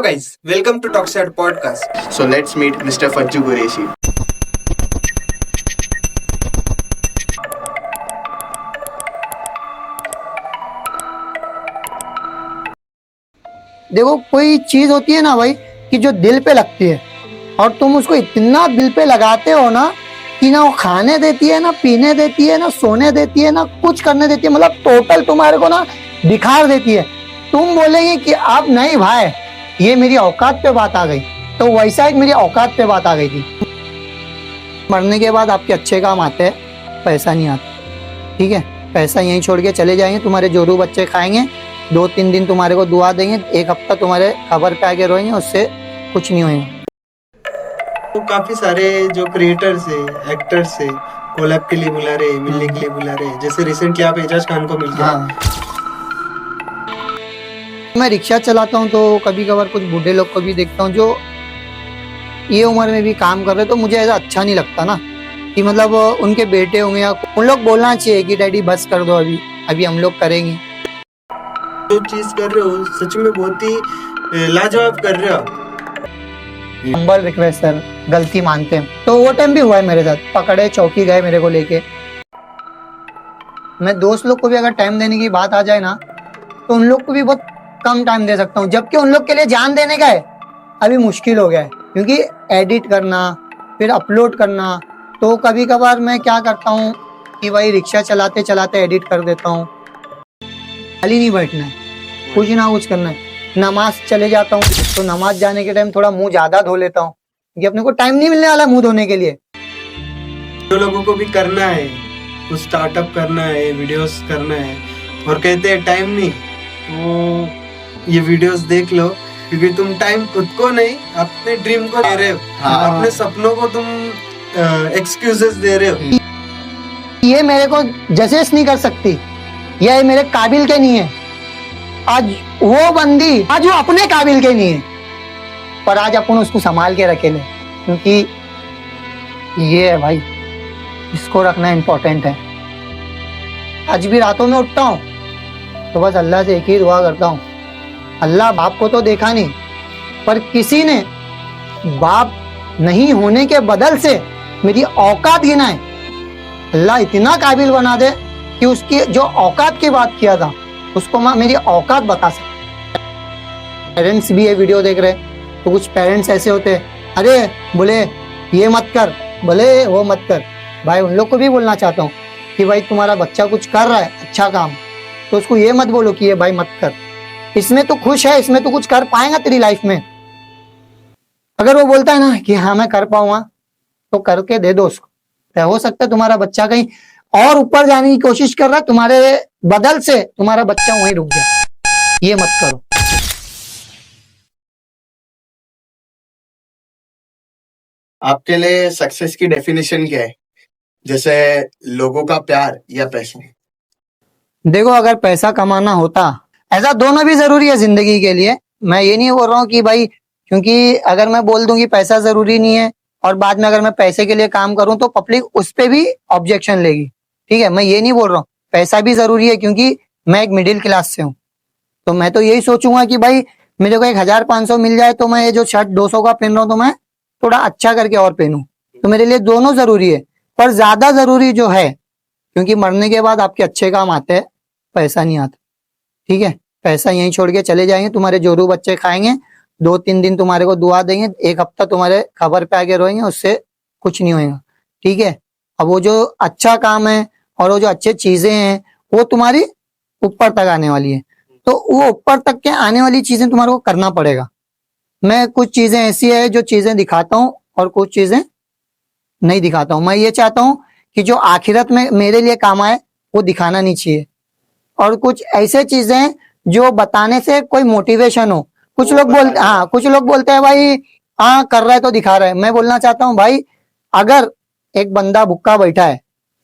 guys, welcome to Talkside podcast. So let's meet Mr. Fajju Qureshi. देखो कोई चीज होती है ना भाई कि जो दिल पे लगती है और तुम उसको इतना दिल पे लगाते हो ना कि ना वो खाने देती है ना पीने देती है ना सोने देती है ना कुछ करने देती है, मतलब टोटल तुम्हारे को ना दिखार देती है। तुम बोलेंगे कि अब नहीं भाई ये मेरी औकात पे बात आ गई, तो वैसा एक मेरी औकात पे बात आ गई थी। मरने के बाद आपके अच्छे काम आते हैं, पैसा नहीं आता। ठीक है, पैसा यहीं छोड़ के चले जाएंगे, तुम्हारे जोरू बच्चे खाएंगे, 2-3 दिन तुम्हारे को दुआ देंगे, 1 हफ्ता तुम्हारे खबर पे आके रोएंगे, उससे कुछ नहीं होगा। तो काफी सारे जो क्रिएटर्स है, एक्टर्स है, कोलैब के लिए बुला रहे, मिलने के लिए बुला रहे, जैसे रिसेंटली आप एजाज खान को मिल गया। मैं रिक्शा चलाता हूँ तो कभी कभार कुछ बूढ़े लोग को भी देखता हूँ जो ये उम्र में भी काम कर रहे, तो मुझे ऐसा अच्छा नहीं लगता ना कि मतलब उनके बेटे होंगे या उन लोग बोलना चाहिए कि डैडी बस कर दो, अभी हम लोग करेंगे। जो चीज कर रहे हो सच में बहुत ही लाजवाब कर रहे हो। हम्बल रिक्वेस्ट सर, गलती मानते हैं। तो वो टाइम भी हुआ है मेरे साथ, पकड़े चौकी गए मेरे को लेके। मैं दोस्त लोग को भी अगर टाइम देने की बात आ जाए ना तो उन लोग को भी बहुत कम टाइम दे सकता हूँ, जबकि उन लोग के लिए जान देने का है अभी मुश्किल हो गया है, क्योंकि एडिट करना फिर अपलोड करना। तो कभी कभार मैं क्या करता हूँ कि भाई रिक्शा चलाते चलाते एडिट कर देता हूँ। खाली नहीं बैठना है, कुछ ना कुछ करना है। नमाज चले जाता हूँ तो नमाज जाने के टाइम थोड़ा मुंह ज्यादा धो लेता हूँ, क्योंकि अपने को टाइम नहीं मिलने वाला मुंह धोने के लिए। जो लोगों को भी करना है, कुछ स्टार्टअप करना है, वीडियोस करना है और कहते हैं टाइम नहीं, तो ये वीडियोस देख लो, क्योंकि तुम टाइम खुद को नहीं अपने ड्रीम को दे रहे हो। अपने सपनों को तुम एक्सक्यूजेस दे रहे हो। ये मेरे को जजेस नहीं कर सकती, ये मेरे काबिल के नहीं है। आज वो बंदी आज वो अपने काबिल के नहीं है, पर आज अपन उसको संभाल के रखे ले, क्योंकि ये है भाई, इसको रखना इम्पोर्टेंट है। आज भी रातों में उठता हूँ तो बस अल्लाह से एक ही दुआ करता हूँ, अल्लाह बाप को तो देखा नहीं, पर किसी ने बाप नहीं होने के बदल से मेरी औकात गिनाए, अल्लाह इतना काबिल बना दे कि उसकी जो औकात की बात किया था उसको मैं मेरी औकात बता सकता। पेरेंट्स भी ये वीडियो देख रहे, तो कुछ पेरेंट्स ऐसे होते हैं, अरे बोले ये मत कर, बोले वो मत कर। भाई उन लोग को भी बोलना चाहता हूँ कि भाई तुम्हारा बच्चा कुछ कर रहा है अच्छा काम, तो उसको ये मत बोलो कि ये भाई मत कर, इसमें तो खुश है, इसमें तो कुछ कर पाएगा तेरी लाइफ में। अगर वो बोलता है ना कि हाँ मैं कर पाऊंगा, तो करके दे दो उसको। तो हो सकता है तुम्हारा बच्चा कहीं और ऊपर जाने की कोशिश कर रहा है, तुम्हारे बदल से तुम्हारा बच्चा वहीं रुक गया। ये मत करो। आपके लिए सक्सेस की डेफिनेशन क्या है? जैसे लोगों का प्यार या पैसा? देखो अगर पैसा कमाना होता, ऐसा दोनों भी जरूरी है जिंदगी के लिए। मैं ये नहीं बोल रहा हूँ कि भाई, क्योंकि अगर मैं बोल दूं कि पैसा जरूरी नहीं है और बाद में अगर मैं पैसे के लिए काम करूं तो पब्लिक उस पर भी ऑब्जेक्शन लेगी। ठीक है, मैं ये नहीं बोल रहा हूँ, पैसा भी जरूरी है, क्योंकि मैं एक मिडिल क्लास से हूँ। तो मैं तो यही सोचूंगा कि भाई मेरे को 1500 मिल जाए तो मैं ये जो शर्ट 200 का पहन रहा हूँ तो मैं थोड़ा अच्छा करके और पहनूं। तो मेरे लिए दोनों जरूरी है, पर ज्यादा जरूरी जो है, क्योंकि मरने के बाद आपके अच्छे काम आते हैं, पैसा नहीं आता। ठीक है, पैसा यहीं छोड़ के चले जाएंगे, तुम्हारे जोरू बच्चे खाएंगे, 2-3 दिन तुम्हारे को दुआ देंगे, 1 हफ्ता तुम्हारे खबर पे आके रोएंगे, उससे कुछ नहीं होगा। ठीक है, अब वो जो अच्छा काम है और वो जो अच्छी चीजें हैं वो तुम्हारी ऊपर तक आने वाली है, तो वो ऊपर तक के आने वाली चीजें तुम्हारे को करना पड़ेगा। मैं कुछ चीजें ऐसी है जो चीजें दिखाता हूँ और कुछ चीजें नहीं दिखाता हूँ। मैं ये चाहता हूँ कि जो आखिरत में मेरे लिए काम आए वो दिखाना नहीं चाहिए, और कुछ ऐसे चीजें जो बताने से कोई मोटिवेशन हो। कुछ लोग बोलते, हाँ कुछ लोग बोलते हैं भाई हाँ कर रहा है तो दिखा रहा है। मैं बोलना चाहता हूँ भाई, अगर एक बंदा भूखा बैठा है,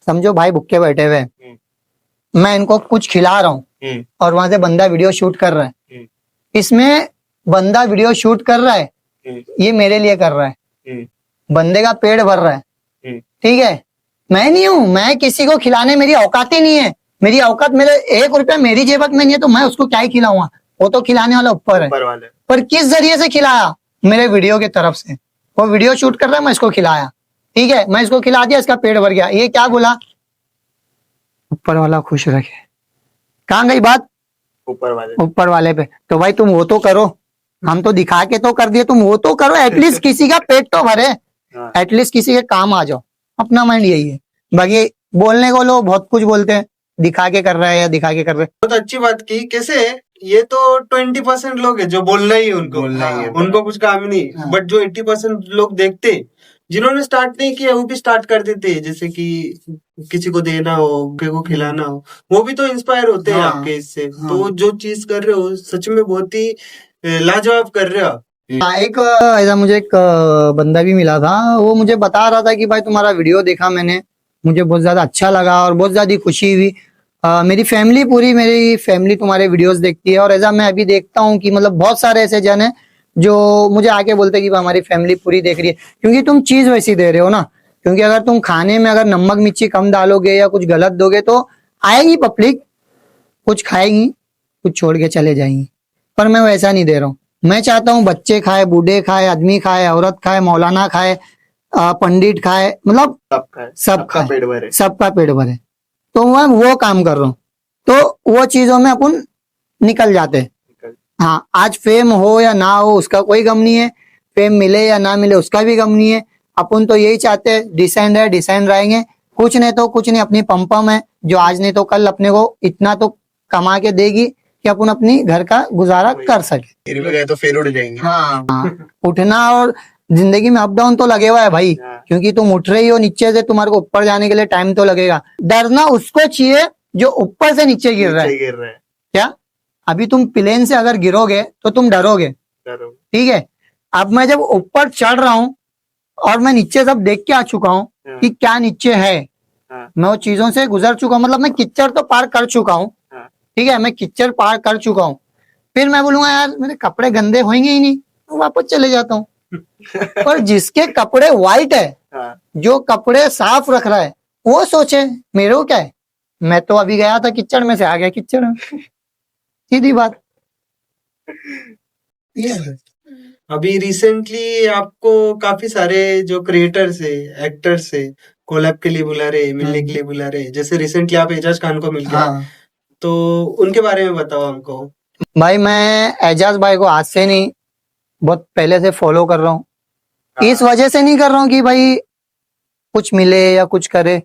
समझो भाई भूखे बैठे हुए, मैं इनको कुछ खिला रहा हूँ और वहां से बंदा वीडियो शूट कर रहा है, इसमें बंदा वीडियो शूट कर रहा है, ये मेरे लिए कर रहा है, बंदे का पेट भर रहा है। ठीक है, मैं नहीं हूं, मैं किसी को खिलाने मेरी औकात ही नहीं है। मेरी औकात, मेरे 1 रुपया मेरी जेबत में नहीं है तो मैं उसको क्या ही खिलाऊंगा, वो तो खिलाने वाला ऊपर है। पर किस जरिए से खिलाया? मेरे वीडियो की तरफ से। वो वीडियो शूट कर रहा है, मैं इसको खिलाया, ठीक है, मैं इसको खिला दिया, इसका पेट भर गया। ये क्या बोला? ऊपर वाला खुश रखे। कहाँ गई बात? ऊपर वाले पे। तो भाई तुम वो तो करो, हम तो दिखा के तो कर दिए, तुम वो तो करो, एटलीस्ट किसी का पेट तो भरे, एटलीस्ट किसी के काम आ जाओ। अपना माइंड यही है। बाकी बोलने को लोग बहुत कुछ बोलते हैं, दिखा के कर रहा है या दिखा के कर रहे हैं। बहुत अच्छी बात की। कैसे ये तो 20% लोग है जो बोलना ही है उनको, बोलना ही है। उनको कुछ काम नहीं। हाँ। बट जो 80% लोग देखते, जिन्होंने स्टार्ट नहीं किया वो भी स्टार्ट कर देते, जैसे कि किसी को देना हो, किसी को खिलाना हो, वो भी तो इंस्पायर होते हैं हाँ। आपके इससे। हाँ। तो जो चीज कर रहे हो सच में बहुत ही लाजवाब कर रहे हो आप। हाँ, एक ऐसा मुझे एक बंदा भी मिला था, वो मुझे बता रहा था कि भाई तुम्हारा वीडियो देखा मैंने, मुझे बहुत ज्यादा अच्छा लगा और बहुत ज्यादा खुशी हुई। मेरी फैमिली तुम्हारे वीडियोस देखती है, और ऐसा मैं अभी देखता हूँ कि मतलब बहुत सारे ऐसे जन हैं जो मुझे आके बोलते हैं कि भाई हमारी फैमिली पूरी देख रही है, क्योंकि तुम चीज वैसी दे रहे हो ना। क्योंकि अगर तुम खाने में अगर नमक मिर्ची कम डालोगे या कुछ गलत दोगे तो आएगी पब्लिक, कुछ खाएगी, कुछ छोड़ के चले जाएंगी। पर मैं वैसा नहीं दे रहा हूँ। मैं चाहता हूँ बच्चे खाए, बूढ़े खाए, आदमी खाए, औरत खाए, मौलाना खाए, पंडित खाए, मतलब सब सबका खाए, पेट भरे। सबका पेट भरे। तो मैं वो काम कर रहा हूँ, तो वो चीजों में अपन निकल जाते हैं। हाँ, आज फेम हो या ना हो उसका कोई गम नहीं है, फेम मिले या ना मिले उसका भी गम नहीं है। अपन तो यही चाहते हैं, डिसेंड है, डिसेंड रहेंगे, कुछ नहीं तो कुछ नहीं, अपनी पंपम है जो आज नहीं तो कल अपने को इतना तो कमा के देगी कि अपन अपनी घर का गुजारा कर सके। फिर भी गए तो फिर उड़ जाएंगे। हाँ, उठना और जिंदगी में अप डाउन तो लगे हुआ है भाई, क्योंकि तुम उठ रही हो नीचे से, तुम्हारे को ऊपर जाने के लिए टाइम तो लगेगा। डरना उसको चाहिए जो ऊपर से नीचे गिर रहा है। गिर रहे हैं। क्या अभी तुम प्लेन से अगर गिरोगे तो तुम डरोगे, ठीक है। अब मैं जब ऊपर चढ़ रहा हूँ और मैं नीचे सब देख के आ चुका हूँ कि क्या नीचे है, मैं वो चीजों से गुजर चुका हूँ, मतलब मैं कीचड़ तो पार कर चुका हूँ, ठीक है, मैं कीचड़ पार कर चुका हूँ। फिर मैं बोलूंगा यार मेरे कपड़े गंदे होंगे ही नहीं, तो वापस चले जाता हूँ। पर जिसके कपड़े व्हाइट है, जो कपड़े साफ रख रहा है, वो सोचे मेरे को क्या है, मैं तो अभी गया था कीचड़ में से आ गया कीचड़ में। सीधी बात ये है। अभी रिसेंटली आपको काफी सारे जो क्रिएटर्स है, एक्टर्स है, कोलैब के लिए बुला रहे, मिलने के लिए बुला रहे। जैसे रिसेंटली आप एजाज खान को मिल गए, हाँ तो उनके बारे में बताओ हमको। भाई, मैं एजाज भाई को आज से नहीं, बहुत पहले से फॉलो कर रहा हूँ। इस वजह से नहीं कर रहा हूँ कि भाई कुछ मिले या कुछ करे।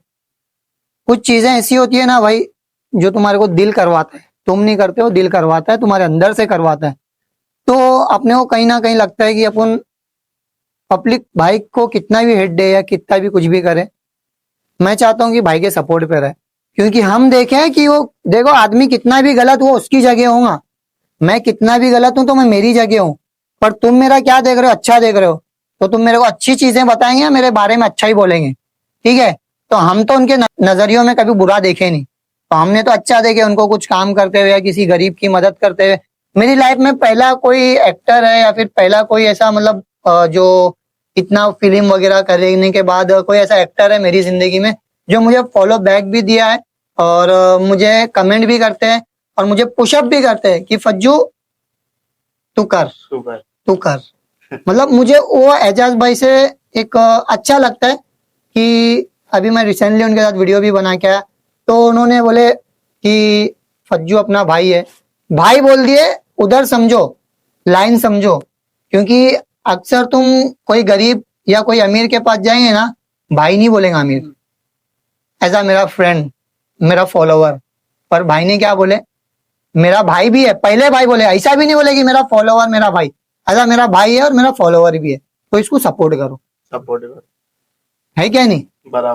कुछ चीजें ऐसी होती है ना भाई जो तुम्हारे को दिल करवाता है, तुम नहीं करते हो, दिल करवाता है, तुम्हारे अंदर से करवाता है। तो अपने को कहीं ना कहीं लगता है कि अपन पब्लिक भाई को कितना भी हिट दे या कितना भी कुछ भी करे, मैं चाहता हूँ कि भाई के सपोर्ट पे रहे। क्योंकि हम देखें कि वो देखो आदमी कितना भी गलत हो उसकी जगह होगा, मैं कितना भी गलत हूं तो मैं मेरी जगह हूँ। पर तुम मेरा क्या देख रहे हो, अच्छा देख रहे हो, तो तुम मेरे को अच्छी चीजें बताएंगे या मेरे बारे में अच्छा ही बोलेंगे, ठीक है। तो हम तो उनके नजरियों में कभी बुरा देखे नहीं, तो हमने तो अच्छा देखे उनको कुछ काम करते हुए या किसी गरीब की मदद करते हुए। मेरी लाइफ में पहला कोई एक्टर है या फिर पहला कोई ऐसा मतलब जो इतना फिल्म वगैरह करने के बाद कोई ऐसा एक्टर है मेरी जिंदगी में जो मुझे फॉलो बैक भी दिया है और मुझे कमेंट भी करते हैं और मुझे पुशअप भी करते हैं कि फज्जू तू कर, तू कर। मतलब मुझे वो एजाज भाई से एक अच्छा लगता है कि अभी मैं रिसेंटली उनके साथ वीडियो भी बना के आया, तो उन्होंने बोले कि फज्जू अपना भाई है, भाई बोल दिए उधर समझो, लाइन समझो। क्योंकि अक्सर तुम कोई गरीब या कोई अमीर के पास जाएंगे ना, भाई नहीं बोलेगा अमीर, ऐसा मेरा फ्रेंड, मेरा फॉलोवर। पर भाई ने क्या बोले, मेरा भाई भी है, पहले भाई बोले, ऐसा भी नहीं बोले कि मेरा फॉलोवर मेरा भाई, ऐसा मेरा भाई है और मेरा फॉलोवर भी है, तो इसको सपोर्ट करो। है क्या नहीं,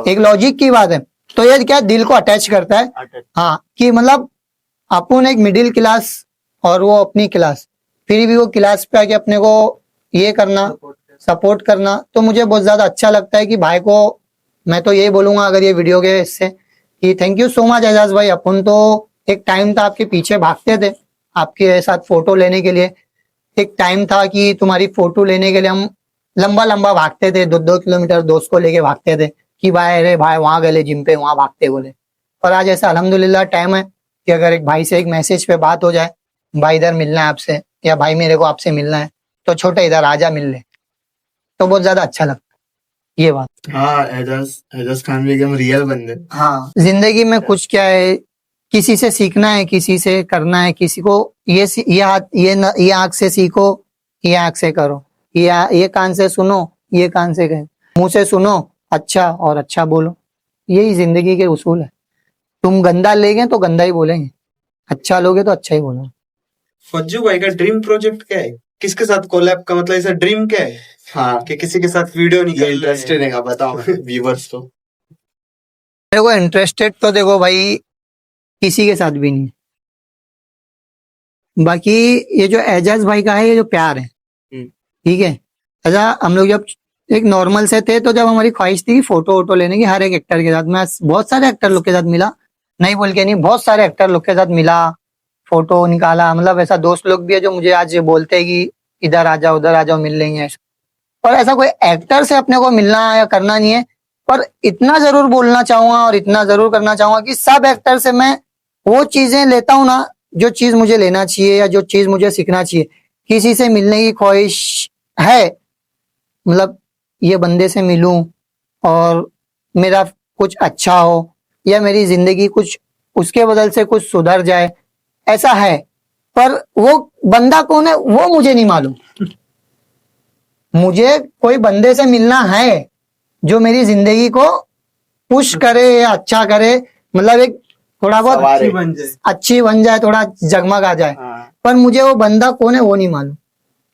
एक लॉजिक की बात है। तो ये क्या दिल को अटैच करता है, हाँ, कि मतलब अपन एक मिडिल क्लास और वो अपनी क्लास, फिर भी वो क्लास पे आके अपने को ये करना, सपोर्ट करना, तो मुझे बहुत ज्यादा अच्छा लगता है कि भाई को मैं तो यही बोलूंगा अगर ये वीडियो के इससे कि thank you so much Ejaz भाई। अपन तो एक टाइम था आपके पीछे भागते थे आपके साथ फोटो लेने के लिए, एक टाइम था कि तुम्हारी फोटो लेने के लिए हम लंबा लंबा भागते थे, 2-2 किलोमीटर दोस्त को लेके भागते थे कि भाई अरे भाई वहां गए जिम पे, वहां भागते बोले। पर आज ऐसा अल्हम्दुलिल्लाह टाइम है कि अगर एक भाई से एक मैसेज पे बात हो जाए, भाई इधर मिलना है आपसे, या भाई मेरे को आपसे मिलना है तो छोटे इधर आजा मिल ले, तो बहुत ज्यादा अच्छा लगता है ये बात। हाँ, एजाज खान भी एकदम रियल बंदे। हाँ, जिंदगी में कुछ क्या है, किसी से सीखना है, किसी से करना है, किसी को ये ये आंख से सीखो, ये आंख से करो, ये कान से सुनो, ये कान से कहो, मुंह से सुनो अच्छा और अच्छा बोलो, यही जिंदगी के उसूल है। तुम गंदा लेंगे तो गंदा ही बोलेंगे, अच्छा लोगे तो अच्छा ही बोलोगे। फज्जू भाई का ड्रीम प्रोजेक्ट क्या है? किसके साथ कोलैब का मतलब ऐसा ड्रीम क्या है हाँ, कि किसी के साथ वीडियो ये निकालना इंटरेस्टेड है? है, बताओ व्यूवर्स तो। मेरे को इंटरेस्टेड तो देखो भाई किसी के साथ भी नहीं है। बाकी ये जो एजाज भाई का है, ये जो प्यार है, ठीक है, अच्छा हम लोग जब एक नॉर्मल से थे तो जब हमारी ख्वाहिश थी फोटो वोटो लेने की हर एक एक्टर के साथ, मैं बहुत सारे एक्टर लोग के साथ मिला, नहीं बोल के नहीं, बहुत सारे एक्टर लोग के साथ मिला, फोटो निकाला, मतलब ऐसा दोस्त लोग भी है जो मुझे आज बोलते हैं कि इधर आ जाओ उधर आ जाओ मिल लेंगे, पर ऐसा कोई एक्टर से अपने को मिलना या करना नहीं है। पर इतना जरूर बोलना चाहूंगा और इतना जरूर करना चाहूंगा कि सब एक्टर से मैं वो चीजें लेता हूँ ना जो चीज मुझे लेना चाहिए या जो चीज मुझे सीखना चाहिए। किसी से मिलने की ख्वाहिश है, मतलब ये बंदे से मिलूं और मेरा कुछ अच्छा हो या मेरी जिंदगी कुछ उसके बदल से कुछ सुधर जाए, ऐसा है। पर वो बंदा कौन है वो मुझे नहीं मालूम। मुझे कोई बंदे से मिलना है जो मेरी जिंदगी को पुश करे या अच्छा करे, मतलब एक थोड़ा बहुत सवारे। अच्छी बन जाए। थोड़ा जगमग आ जाए। हाँ। पर मुझे वो बंदा कौन है वो नहीं मालूम।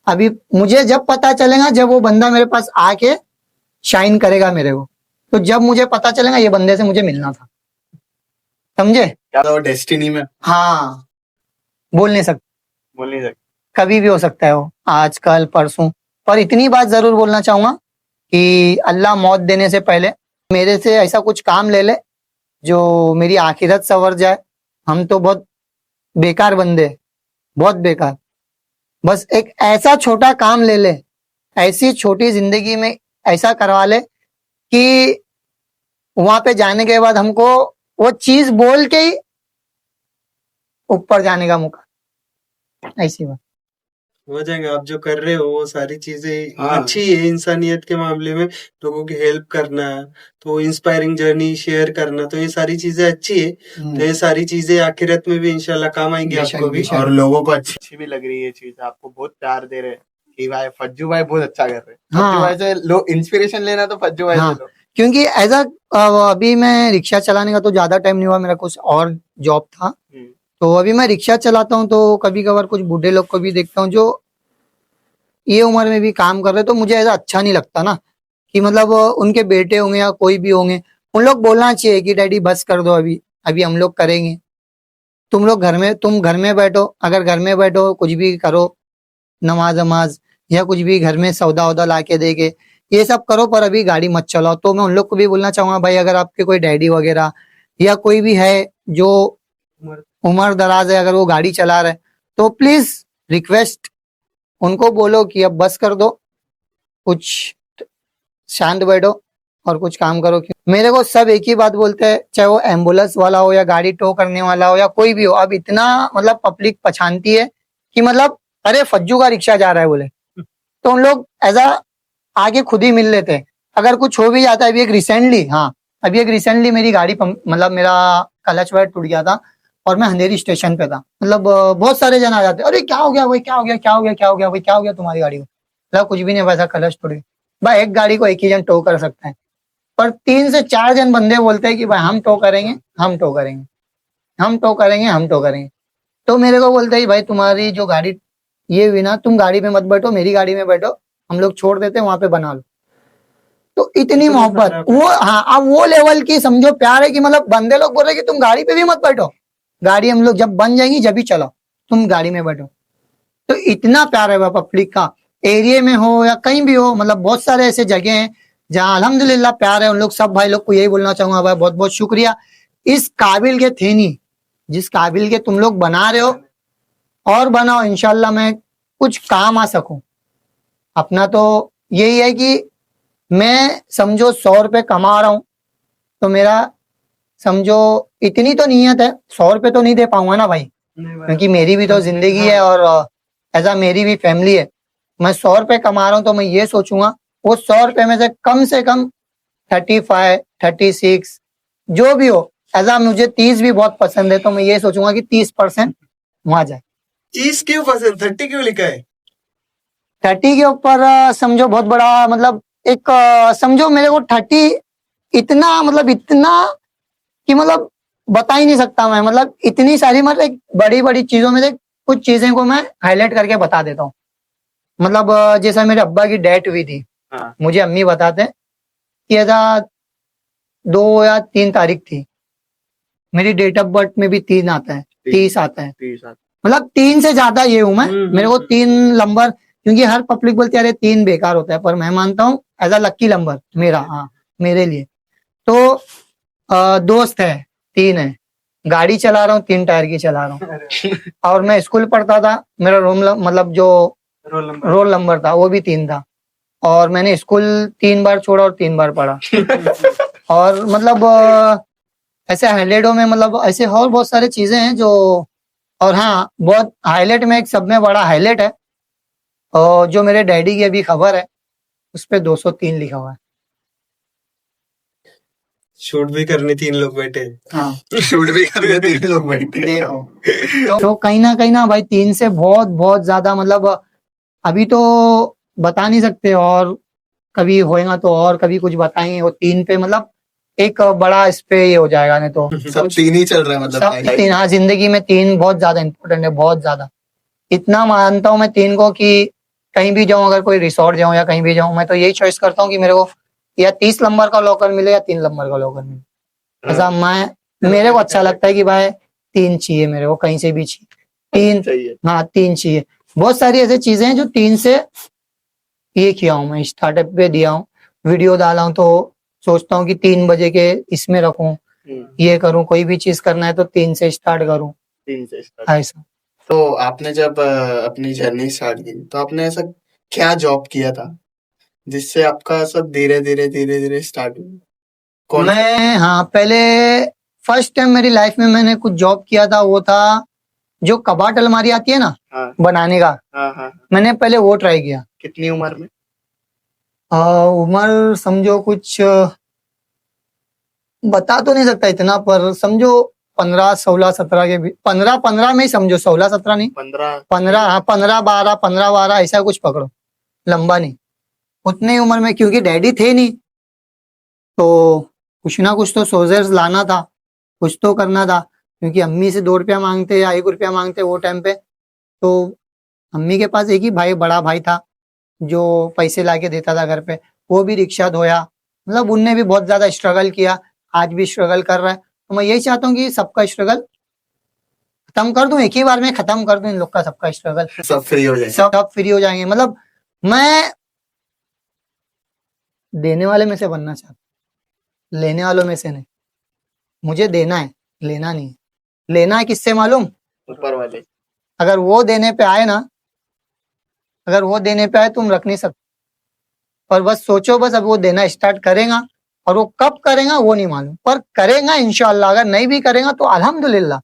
अभी मुझे जब पता चलेगा, जब वो बंदा मेरे पास आके शाइन करेगा मेरे को, तो जब मुझे पता चलेगा ये बंदे से मुझे मिलना था, समझे? क्या तो डेस्टिनी में हाँ, बोल नहीं सकते, बोल नहीं सकते। कभी भी हो सकता है वो, आज कल परसों। पर इतनी बात जरूर बोलना चाहूंगा कि अल्लाह मौत देने से पहले मेरे से ऐसा कुछ काम ले ले जो मेरी आखिरत संवर जाए। हम तो बहुत बेकार बंदे हैं, बहुत बेकार। बस एक ऐसा छोटा काम ले ले, ऐसी छोटी जिंदगी में ऐसा करवा ले कि वहां पे जाने के बाद हमको वो चीज बोल के ही ऊपर जाने का मौका, ऐसी बात। हो जाएगा। आप जो कर रहे हो वो सारी चीजें हाँ। अच्छी है। इंसानियत के मामले में लोगों की हेल्प करना, तो इंस्पायरिंग जर्नी शेयर करना, तो ये सारी चीजें अच्छी है। तो ये सारी चीजें आखिरत में भी इंशाल्लाह काम आएंगी बेशक, आपको भी। बेशक। और लोगों को अच्छी भी लग रही है ये चीज, आपको बहुत प्यार दे रहे हैं कि भाई फज्जू भाई बहुत अच्छा कर रहे हैं। हाँ। फज्जू भाई से लोग इंस्पिरेशन लेना तो फज्जू भाई हाँ। से लो। क्योंकि अभी मैं रिक्शा चलाने का तो ज्यादा टाइम नहीं हुआ, मेरा कुछ और जॉब था, तो अभी मैं रिक्शा चलाता हूँ, तो कभी कभार कुछ बूढ़े लोग को भी देखता हूँ जो ये उम्र में भी काम कर रहे, तो मुझे ऐसा अच्छा नहीं लगता ना कि मतलब उनके बेटे होंगे या कोई भी होंगे, उन लोग बोलना चाहिए कि डैडी बस कर दो, अभी अभी हम लोग करेंगे। तुम घर में बैठो, अगर घर में बैठो कुछ भी करो, नमाज वमाज या कुछ भी घर में सौदा वौदा ला के दे के ये सब करो, पर अभी गाड़ी मत चलाओ। तो मैं उन लोग को भी बोलना चाहूंगा भाई, अगर आपके कोई डैडी वगैरह या कोई भी है जो उम्र दराज है, अगर वो गाड़ी चला रहे तो प्लीज रिक्वेस्ट उनको बोलो कि अब बस कर दो, कुछ शांत बैठो और कुछ काम करो। मेरे को सब एक ही बात बोलते हैं, चाहे वो एम्बुलेंस वाला हो या गाड़ी टो करने वाला हो या कोई भी हो, अब इतना मतलब पब्लिक पछानती है कि मतलब अरे फज्जू का रिक्शा जा रहा है बोले, तो उन लोग ऐसा आगे खुद ही मिल लेते हैं। अगर कुछ हो भी जाता है, अभी एक रिसेंटली मेरी गाड़ी मतलब मेरा क्लच वायर टूट गया था और मैं अंधेरी स्टेशन पे था, मतलब बहुत सारे जन आ जाते अरे क्या हो गया भाई, क्या हो गया, क्या हो गया, क्या हो गया भाई, क्या हो गया तुम्हारी गाड़ी को, मतलब कुछ भी नहीं, वैसा क्लच टूट गया। भाई एक गाड़ी को एक ही जन टो कर सकता है, पर 3 से 4 जन बंदे बोलते हैं कि भाई हम टो करेंगे, हम टो करेंगे, हम टो करेंगे, हम टो करेंगे। तो मेरे को बोलते हैं भाई तुम्हारी जो गाड़ी ये हुई ना, तुम गाड़ी में मत बैठो, मेरी गाड़ी में बैठो, हम लोग छोड़ देते हैं वहां पे बना लो। तो इतनी मोहब्बत, वो हाँ, अब वो लेवल की समझो प्यार है कि मतलब बंदे लोग बोल रहे कि तुम गाड़ी पे भी मत बैठो, गाड़ी हम लोग जब बन जाएंगी जब भी चलाओ, तुम गाड़ी में बैठो। तो इतना प्यार है पब्लिक का, एरिया में हो या कहीं भी हो, मतलब बहुत सारे ऐसे जगह हैं जहाँ अल्हम्दुलिल्लाह प्यार है। उन लोग सब भाई लोग को यही बोलना चाहूंगा भाई बहुत बहुत शुक्रिया, इस काबिल के थे नहीं जिस काबिल के तुम लोग बना रहे हो, और बनाओ इंशाल्लाह मैं कुछ काम आ सकूं। अपना तो यही है कि मैं समझो 100 रुपए कमा रहा हूं, तो मेरा समझो इतनी तो नीयत है, 100 रुपए तो नहीं दे पाऊंगा ना भाई, क्योंकि मेरी भी तो जिंदगी है और ऐसा मेरी भी फैमिली है। मैं 100 रुपए कमा रहा हूँ तो मैं ये सोचूंगा वो 100 रुपए में से कम 35, 36 जो भी हो, ऐसा मुझे 30 भी बहुत पसंद है तो मैं ये सोचूंगा कि 30% वहां जाए। 30 क्यों पसंद, 30 क्यों लिखा है? 30 के ऊपर समझो बहुत बड़ा मतलब एक समझो मेरे को 30 इतना कि मतलब बता ही नहीं सकता मैं, मतलब इतनी सारी मतलब बड़ी बड़ी चीजों में से कुछ चीजें को मैं हाईलाइट करके बता देता हूँ। मतलब जैसा मेरे अब्बा की डेथ हुई थी, हाँ। मुझे अम्मी बताते हैं कि ऐसा 2 या 3 तारीख थी, मेरी डेट ऑफ बर्थ में भी 3 आता है, 30 आता है, मतलब 3 से ज्यादा ये हूं मैं। मेरे को 3 नंबर, क्योंकि हर पब्लिक बोलती है अरे 3 बेकार होता है, पर मैं मानता हूँ एज अ लक्की नंबर मेरा, हाँ मेरे लिए। तो दोस्त है 3 है, गाड़ी चला रहा हूँ 3 टायर की चला रहा हूँ, और मैं स्कूल पढ़ता था, मेरा मतलब जो रोल नंबर था वो भी 3 था, और मैंने स्कूल 3 बार छोड़ा और 3 बार पढ़ा। और मतलब ऐसे हाईलाइटों में मतलब ऐसे और बहुत सारी चीजें हैं जो, और हाँ बहुत हाईलाइट में एक सब में बड़ा हाईलाइट है, और जो मेरे डैडी की अभी खबर है उस पे 203 लिखा हुआ है। शूट भी करनी, 3 लोग बैठे। हाँ शूट भी कर रहे 3 लोग बैठे। देखो तो कहीं ना भाई 3 से बहुत बहुत ज्यादा, मतलब अभी तो बता नहीं सकते, और कभी होएगा तो और कभी कुछ बताएंगे। वो 3 पे मतलब एक बड़ा इस पे ये हो जाएगा, नहीं तो सब 3 ही चल रहा है मतलब। सब 3, हाँ जिंदगी में 3 बहुत ज्यादा इंपॉर्टेंट है, बहुत ज्यादा। इतना मानता हूँ मैं 3 को कि कहीं भी जाऊं, अगर कोई रिसोर्ट जाऊं या कहीं भी जाऊं, मैं तो यही चॉइस करता हूँ कि मेरे को या 30 नंबर का लॉकर मिले या 3 नंबर का लॉकर मिले। ऐसा मेरे को अच्छा लगता है कि भाई 3 चाहिए मेरे को, कहीं से भी चाहिए 3 चाहिए। हाँ 3 चाहिए। बहुत सारी ऐसी चीजें हैं जो 3 से ये किया हूँ मैं, स्टार्टअप पे दिया हूँ, वीडियो डाला हूँ तो सोचता हूँ कि 3 बजे के इसमें रखूं, ये करूं, कोई भी चीज करना है तो 3 से स्टार्ट करूं, 3 से स्टार्ट। ऐसा। तो आपने जब अपनी जर्नी स्टार्ट की तो आपने ऐसा क्या जॉब किया था जिससे आपका सब धीरे धीरे स्टार्ट हुआ? कौन सा? मैं हाँ पहले फर्स्ट टाइम मेरी लाइफ में मैंने कुछ जॉब किया था, वो था जो कबाड़ अलमारी आती है ना हाँ बनाने का, हाँ। मैंने पहले वो ट्राई किया। कितनी उम्र में? उम्र समझो कुछ बता तो नहीं सकता इतना, पर समझो 15, 16, 17 के भी, 15 में ही समझो, 16, 17 नहीं, 15 हाँ 15, 12 ऐसा कुछ पकड़ो, लंबा नहीं, उतनी उम्र में, क्योंकि डैडी थे नहीं तो कुछ ना कुछ तो सोल्जर्स लाना था, कुछ तो करना था, क्योंकि अम्मी से 2 रुपया मांगते या 1 रुपया मांगते वो टाइम पे, तो अम्मी के पास एक ही भाई, बड़ा भाई था जो पैसे लाके देता था घर पे, वो भी रिक्शा धोया, मतलब उनने भी बहुत ज्यादा स्ट्रगल किया, आज भी स्ट्रगल कर रहा है। तो मैं यही चाहता हूँ कि सबका स्ट्रगल खत्म कर दूं, एक ही बार में खत्म कर दूं इन लोग का सबका स्ट्रगल, सब फ्री हो जाए। सब फ्री हो जाएंगे। मतलब मैं देने वाले में से बनना चाहता हूं, लेने वालों में से नहीं। मुझे देना है, लेना नहीं है। लेना है किससे मालूम? ऊपर वाले। अगर वो देने पे आए ना, अगर वो देने पे आए तुम रख नहीं सकते, पर बस सोचो, बस अब वो देना स्टार्ट करेगा, और वो कब करेगा वो नहीं मालूम, पर करेगा इंशाल्लाह। अगर नहीं भी करेगा तो अल्हम्दुलिल्लाह,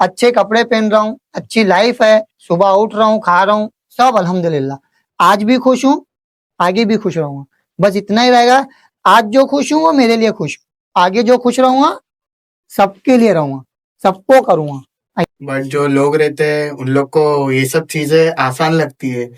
अच्छे कपड़े पहन रहा हूँ, अच्छी लाइफ है, सुबह उठ रहा हूँ, खा रहा हूँ, सब अल्हम्दुलिल्लाह। आज भी खुश हूँ, आगे भी खुश रहूंगा, बस इतना ही रहेगा। आज जो खुश हूँ वो मेरे लिए खुश हूँ, आगे जो खुश रहूंगा सबके लिए रहूंगा, सबको करूंगा। बट जो लोग रहते हैं उन लोग को ये सब चीजें आसान लगती है,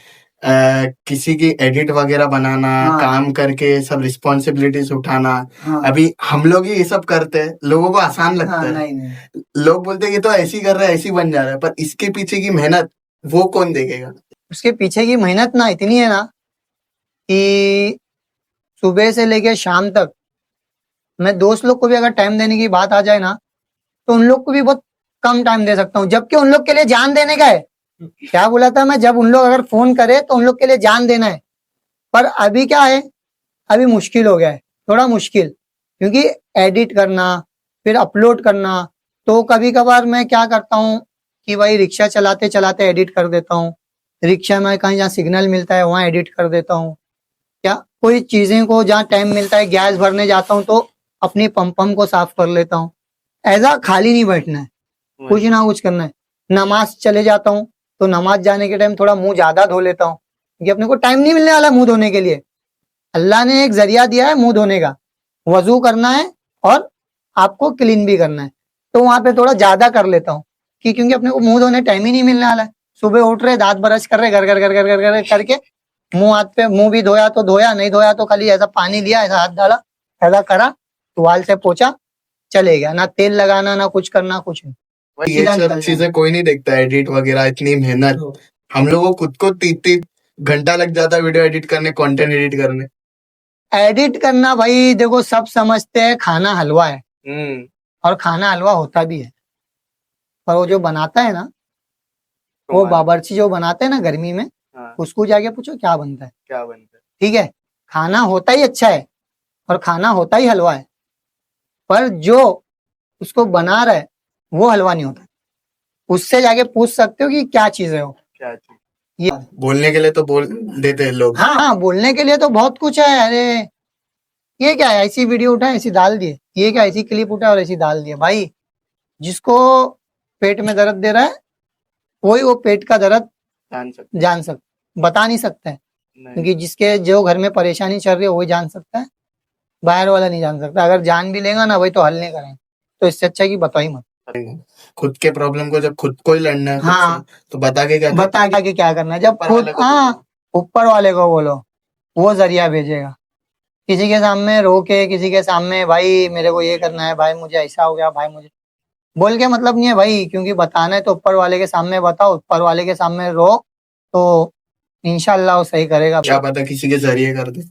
किसी की एडिट वगैरह बनाना, हाँ। काम करके सब रिस्पॉन्सिबिलिटीज उठाना। हाँ। अभी हम लोग ही ये सब करते हैं, लोगों को आसान लगता हाँ, है। नहीं। लोग बोलते हैं कि तो ऐसी कर रहा है, ऐसी बन जा रहा है, पर इसके पीछे की मेहनत वो कौन देखेगा? उसके पीछे की मेहनत ना इतनी है ना कि सुबह से लेके शाम तक, मैं दोस्त लोग को भी अगर टाइम देने की बात आ जाए ना, तो उन लोग को भी बहुत कम टाइम दे सकता हूँ, जबकि उन लोग के लिए जान देने का है। क्या बोला था मैं, जब उन लोग अगर फोन करे तो उन लोग के लिए जान देना है। पर अभी क्या है, अभी मुश्किल हो गया है, थोड़ा मुश्किल, क्योंकि एडिट करना फिर अपलोड करना। तो कभी कभार मैं क्या करता हूँ कि भाई रिक्शा चलाते चलाते एडिट कर देता हूँ, रिक्शा में कहीं जहाँ सिग्नल मिलता है वहां एडिट कर देता हूँ, क्या कोई चीजें को जहाँ टाइम मिलता है, गैस भरने जाता हूँ तो अपनी पंप को साफ कर लेता हूँ। ऐसा खाली नहीं बैठना है, कुछ ना कुछ करना है। नमाज चले जाता हूँ तो नमाज जाने के टाइम थोड़ा मुंह ज्यादा धो लेता हूँ, क्योंकि अपने को टाइम नहीं मिलने वाला मुंह धोने के लिए। अल्लाह ने एक जरिया दिया है मुंह धोने का, वजू करना है और आपको क्लीन भी करना है, तो वहां पे थोड़ा ज्यादा कर लेता हूँ कि क्योंकि अपने को मुंह धोने टाइम ही नहीं मिलने वाला है। सुबह उठ रहे, दांत ब्रश कर रहे, घर करके मुंह हाथ पे, मुंह भी धोया तो धोया, नहीं धोया तो खाली ऐसा पानी लिया, ऐसा हाथ डाला, ऐसा करा, टुवाल से पोंछा, चले गया। ना तेल लगाना, ना कुछ करना, कुछ नहीं। ये सब चीजें कोई नहीं देखता, एडिट वगैरह, इतनी मेहनत हम लोगों को खुद को 30 घंटा लग जाता है वीडियो एडिट करने, कंटेंट एडिट करने। एडिट करना भाई देखो, सब समझते हैं खाना हलवा है, और खाना हलवा होता भी है, पर वो जो बनाता है ना, वो बावर्ची जो बनाते हैं ना गर्मी में, उसको जाके पूछो क्या बनता है, क्या बनता है। ठीक है, खाना होता ही अच्छा है और खाना होता ही हलवा है, पर जो उसको बना रहा है वो हलवा नहीं होता। उससे जाके पूछ सकते हो कि क्या चीज है वो। क्या चीज? ये बोलने के लिए तो बोल देते हैं लोग। हाँ, बोलने के लिए तो बहुत कुछ है। अरे ये क्या है, ऐसी वीडियो उठाए ऐसी डाल दिए, ये क्या ऐसी क्लिप उठाए और ऐसी डाल दिए। भाई जिसको पेट में दर्द दे रहा है वही वो पेट का दर्द जान सकता, बता नहीं सकता है, क्योंकि जिसके जो घर में परेशानी चल रही है वही जान सकता है, बाहर वाला नहीं जान सकता। अगर जान भी लेगा ना वही तो हल नहीं करेंगे, तो इससे अच्छा है कि बताओ ही मत। खुद के प्रॉब्लम को जब खुद को ही लड़ना है, हाँ, तो बता के क्या करना है। जब खुद ऊपर वाले को बोलो, वो जरिया भेजेगा। किसी के सामने रो के, किसी के सामने भाई मेरे को ये करना है, भाई मुझे ऐसा हो गया, भाई मुझे, बोल के मतलब नहीं है भाई, क्योंकि बताना है तो ऊपर वाले के सामने बताओ, ऊपर वाले के सामने रो, तो इंशाल्लाह वो सही करेगा। क्या पता किसी के जरिए कर दे,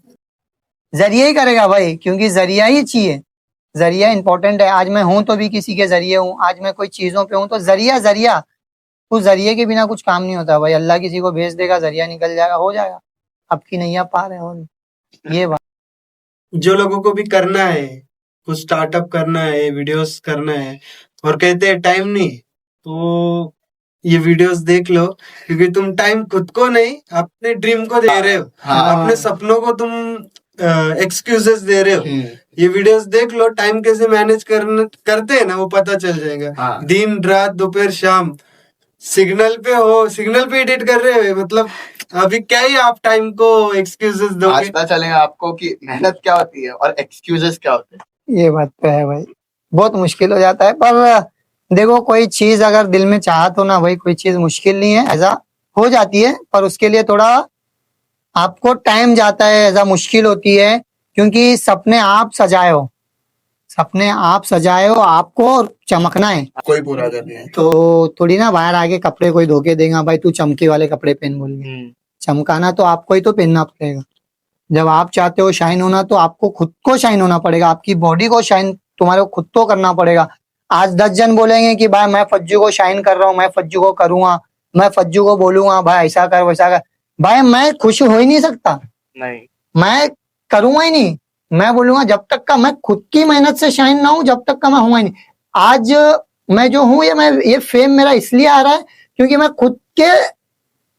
जरिए ही करेगा भाई, क्योंकि जरिया ही चाहिए, जरिया इंपॉर्टेंट है। आज मैं हूं तो भी किसी के जरिए हूँ, आज मैं कोई चीजों पे हूँ तो जरिया उस जरिए के बिना कुछ काम नहीं होता भाई। अल्लाह किसी को भेज देगा, जरिया निकल जाएगा, हो जाएगा, आपकी नैया पार है। और ये बात जो लोगों को भी करना है, कुछ स्टार्टअप करना है, वीडियोस करना है, और कहते हैं टाइम नहीं, तो ये वीडियोस देख लो, क्योंकि तुम टाइम खुद को नहीं, अपने ड्रीम को दे रहे हो। अपने सपनों को तुम एक्सक्यूजेस दे रहे हो। ये वीडियोस देख लो, टाइम कैसे मैनेज करते हैं ना, वो पता चल जाएगा। दिन रात दोपहर शाम सिग्नल पे हो, सिग्नल पे एडिट कर रहे हो, मतलब अभी क्या ही आप टाइम को एक्सक्यूजेस दोगे। पता चलेगा आपको कि मेहनत क्या होती है और एक्सक्यूजेस क्या होते हैं। ये बात तो है भाई, बहुत मुश्किल हो जाता है। पर देखो, कोई चीज अगर दिल में चाहत हो ना भाई, कोई चीज मुश्किल नहीं है, ऐसा हो जाती है, पर उसके लिए थोड़ा आपको टाइम जाता है, ऐसा मुश्किल होती है, क्योंकि सपने आप सजाए हो, सपने आप सजाए हो, आपको चमकना है, कोई पूरा करना है। तो थोड़ी ना बाहर आके कपड़े कोई धोके देगा भाई तू चमके वाले कपड़े पहन, बोल के चमकाना तो आपको ही तो पहनना पड़ेगा। जब आप चाहते हो शाइन होना, तो आपको खुद को शाइन होना पड़ेगा, आपकी बॉडी को शाइन तुम्हारे को खुद को करना पड़ेगा। आज 10 जन बोलेंगे कि भाई मैं फज्जू को शाइन कर रहा हूँ, मैं फज्जू को करूंगा, मैं फज्जू को बोलूंगा भाई ऐसा कर वैसा कर, भाई मैं खुश हो ही नहीं सकता, नहीं, मैं करूंगा ही नहीं। मैं बोलूंगा जब तक का मैं खुद की मेहनत से शाइन ना हूं, जब तक का मैं हुआ ही नहीं। आज मैं जो हूं, ये फेम मेरा इसलिए आ रहा है क्योंकि मैं खुद के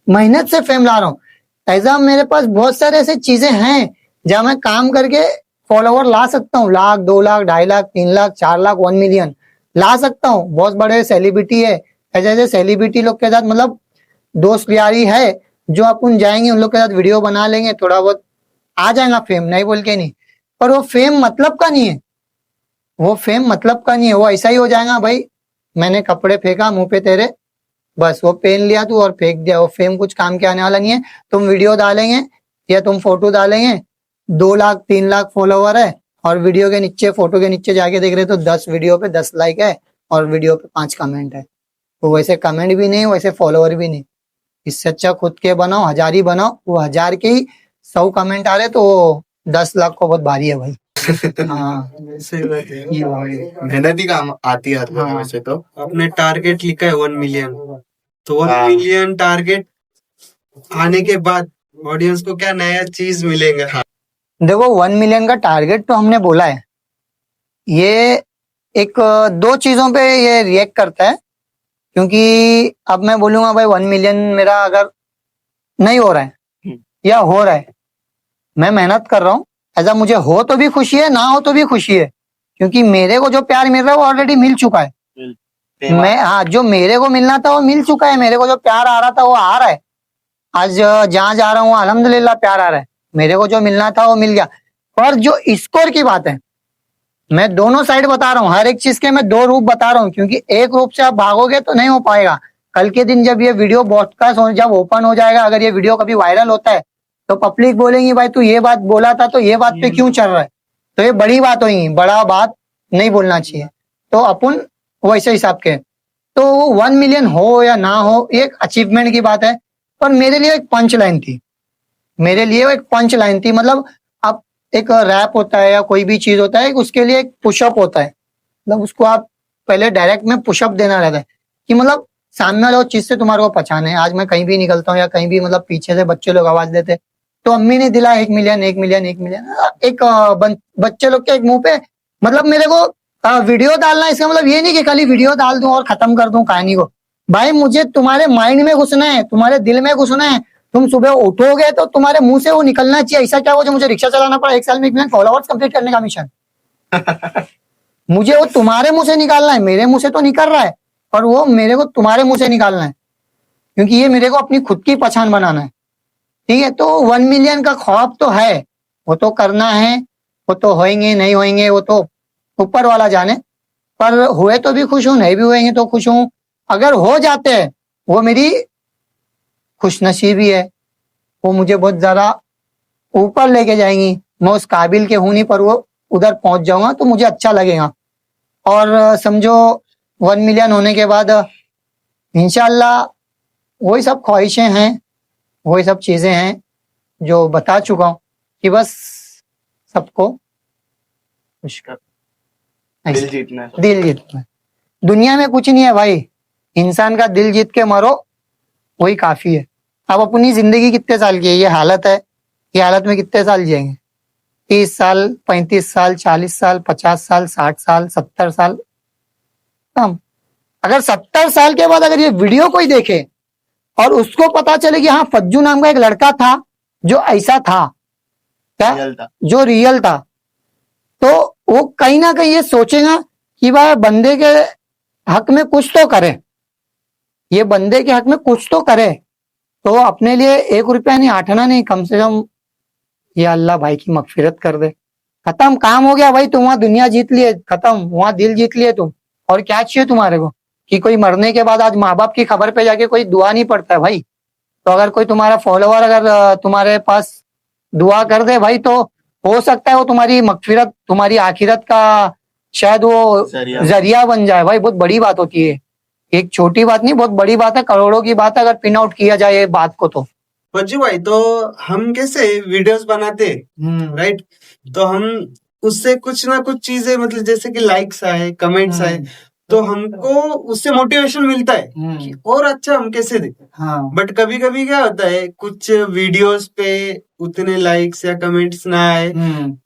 मेहनत से फेम ला रहा हूँ। ऐसा मेरे पास बहुत सारे ऐसे चीजें हैं जहां मैं काम करके फॉलोवर ला सकता हूँ, 1 लाख 2 लाख 2.5 लाख 3 लाख 4 लाख 1 मिलियन ला सकता हूँ। बहुत बड़े सेलिब्रिटी है, ऐसे ऐसे सेलिब्रिटी लोग के साथ मतलब दोस्त यारी है, जो अपन जाएंगे उन लोग के साथ वीडियो बना लेंगे, थोड़ा बहुत आ जाएगा फेम, नहीं बोल के नहीं, पर वो फेम मतलब का नहीं है, वो फेम मतलब का नहीं है। वो ऐसा ही हो जाएगा भाई, मैंने कपड़े फेंका मुंह पे तेरे, बस वो पहन लिया तू और फेंक दिया, वो फेम कुछ काम के आने वाला नहीं है। तुम वीडियो डालेंगे या तुम फोटो डालेंगे, 2 लाख 3 लाख फॉलोवर है, और वीडियो के नीचे, फोटो के नीचे जाके देख रहे तो 10 वीडियो पे 10 लाइक है और वीडियो पे 5 कमेंट है, तो वैसे कमेंट भी नहीं, वैसे फॉलोवर भी नहीं। इससे अच्छा खुद के बनाओ, 1000 ही बनाओ, वो 1000 के ही 100 कमेंट आ रहे तो 10 लाख को बहुत भारी है भाई। हाँ, मेहनत ही काम आती है वैसे तो। आपने टारगेट लिखा है 1 मिलियन, तो 1 मिलियन टारगेट आने के बाद ऑडियंस को क्या नया चीज मिलेगा। देखो 1 मिलियन का टारगेट तो हमने बोला है, ये एक 2 चीजों पे ये रिएक्ट करता है, क्योंकि अब मैं बोलूंगा भाई 1 मिलियन मेरा अगर नहीं हो रहा है या हो रहा है, मैं मेहनत कर रहा हूँ, ऐसा मुझे हो तो भी खुशी है, ना हो तो भी खुशी है, क्योंकि मेरे को जो प्यार मिल रहा है वो ऑलरेडी मिल चुका है। मैं हाँ, जो मेरे को मिलना था वो मिल चुका है। मेरे को जो प्यार आ रहा था वो आ रहा है। आज जहाँ जा रहा हूँ अल्हम्दुलिल्लाह प्यार आ रहा है। मेरे को जो मिलना था वो मिल गया। पर जो स्कोर की बात है, मैं दोनों साइड बता रहा हूँ, हर एक चीज के मैं दो रूप बता रहा हूँ, क्योंकि एक रूप से आप भागोगे तो नहीं हो पाएगा। कल के दिन जब ये वीडियो ब्रॉडकास्ट हो, जब ओपन हो जाएगा, अगर ये वीडियो कभी वायरल होता है तो पब्लिक बोलेंगी भाई तू ये बात बोला था तो ये बात पे क्यों चल रहा है। तो ये बड़ी बात होगी, बड़ा बात नहीं बोलना चाहिए। तो अपन वैसे हिसाब के, तो 1 मिलियन हो या ना हो एक अचीवमेंट की बात है। पर मेरे लिए एक पंच लाइन थी, मेरे लिए वो एक पंच लाइन थी। मतलब अब एक रैप होता है या कोई भी चीज होता है, उसके लिए एक पुशअप होता है। मतलब उसको आप पहले डायरेक्ट में पुशअप देना रहता है कि मतलब सामने वाला चीज से तुम्हारे को पहचाने। आज मैं कहीं भी निकलता हूँ या कहीं भी, मतलब पीछे से बच्चे लोग आवाज देते तो अम्मी ने दिला 1 मिलियन 1 मिलियन 1 मिलियन, एक बच्चे लोग के एक मुंह पे। मतलब मेरे को वीडियो डालना, इसका मतलब ये नहीं कि खाली वीडियो डाल दूं और खत्म कर दूं कहानी को। भाई मुझे तुम्हारे माइंड में घुसना है, तुम्हारे दिल में घुसना है। तुम सुबह उठोगे तो तुम्हारे मुंह से वो निकलना चाहिए। ऐसा क्या हो जो मुझे रिक्शा चलाना पड़ा 1 साल में 1 मिलियन फॉलोअर्स कंप्लीट करने का मिशन। मुझे वो तुम्हारे मुंह से निकालना है, मेरे मुंह से तो निकल रहा है, पर वो मेरे को तुम्हारे मुंह से निकालना है, क्योंकि ये मेरे को अपनी खुद की पहचान बनाना है। ठीक है, तो 1 मिलियन का ख्वाब तो है, वो तो करना है, वो तो होएंगे नहीं होएंगे वो तो ऊपर वाला जाने। पर हुए तो भी खुश हूं, नहीं भी हुएंगे तो खुश हूं। अगर हो जाते हैं वो मेरी खुशनसीबी है, वो मुझे बहुत ज्यादा ऊपर लेके जाएंगी। मैं उस काबिल के हूं नहीं, पर वो उधर पहुंच जाऊंगा तो मुझे अच्छा लगेगा। और समझो 1 मिलियन होने के बाद इंशाल्लाह वही सब ख्वाहिशें हैं, वही सब चीजें हैं जो बता चुका हूँ कि बस सबको खुश कर, दिल जीतना है। दिल जीतना है। दुनिया में कुछ नहीं है भाई, इंसान का दिल जीत के मरो वही काफी है। अब अपनी जिंदगी कितने साल की है, ये हालत है, ये हालत में कितने साल जिएंगे? 30 साल, 35 साल, 40 साल, 50 साल, 60 साल, 70 साल। हम अगर 70 साल के बाद अगर ये वीडियो कोई देखे और उसको पता चले कि हाँ फज्जू नाम का एक लड़का था जो ऐसा था, क्या रियल था। जो रियल था, तो वो कहीं ना कहीं ये सोचेगा कि भाई बंदे के हक में कुछ तो करे, ये बंदे के हक में कुछ तो करे। तो अपने लिए 1 रुपया नहीं, 8 आना नहीं, कम से कम या अल्लाह भाई की मगफिरत कर दे। खत्म, काम हो गया भाई। तुम वहां दुनिया जीत लिए, खत्म, वहां दिल जीत लिए तुम। और क्या चाहिए तुम्हारे को? कि कोई मरने के बाद आज माँ बाप की खबर पे जाके कोई दुआ नहीं पड़ता है भाई। तो अगर कोई तुम्हारा फॉलोवर अगर तुम्हारे पास दुआ कर दे भाई, तो हो सकता है वो तुम्हारी मगफिरत, तुम्हारी आखिरत का शायद वो जरिया बन जाए भाई। बहुत बड़ी बात होती है, एक छोटी बात नहीं, बहुत बड़ी बात है, करोड़ों की बात है अगर पिन आउट किया जाए ये बात को। तो फज्जू भाई, तो हम कैसे वीडियोस बनाते राइट, तो हम उससे कुछ ना कुछ चीजें, मतलब जैसे कि लाइक्स आए, कमेंट्स आए, तो हमको उससे मोटिवेशन मिलता है कि और अच्छा हम कैसे दें। हाँ, बट कभी कभी क्या होता है, कुछ वीडियोस पे उतने लाइक्स या कमेंट्स ना आए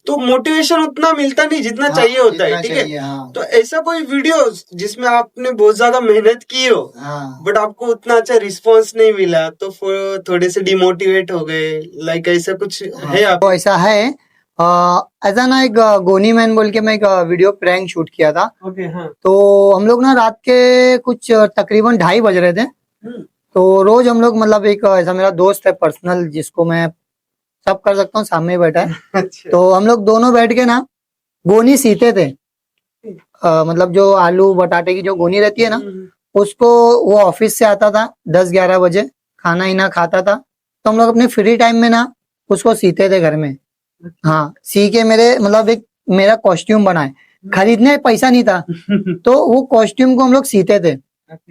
तो मोटिवेशन उतना मिलता नहीं जितना चाहिए होता है। ठीक है, तो ऐसा कोई वीडियो जिसमें आपने बहुत ज्यादा मेहनत की हो बट आपको उतना अच्छा रिस्पॉन्स नहीं मिला, तो फिर थोड़े से डिमोटिवेट हो गए, लाइक ऐसा कुछ है आप? तो ऐसा है, ऐसा ना एक गोनी मैन बोल के मैं एक वीडियो प्रैंक शूट किया था। ओके, हाँ। तो हम लोग ना रात के कुछ तकरीबन 2:30 बज रहे थे। तो रोज हम लोग, मतलब एक ऐसा मेरा दोस्त है पर्सनल जिसको मैं सब कर सकता हूँ, सामने ही बैठा है। अच्छा। तो हम लोग दोनों बैठ के ना गोनी सीते थे। मतलब जो आलू बटाटे की जो गोनी रहती है ना, उसको, वो ऑफिस से आता था 10-11 बजे, खाना ही ना खाता था, तो हम लोग अपने फ्री टाइम में ना उसको सीते थे घर में। हाँ, सी के मेरे, मतलब एक मेरा कॉस्ट्यूम बनाए, खरीदने पैसा नहीं था तो वो कॉस्ट्यूम को हम लोग सीते थे,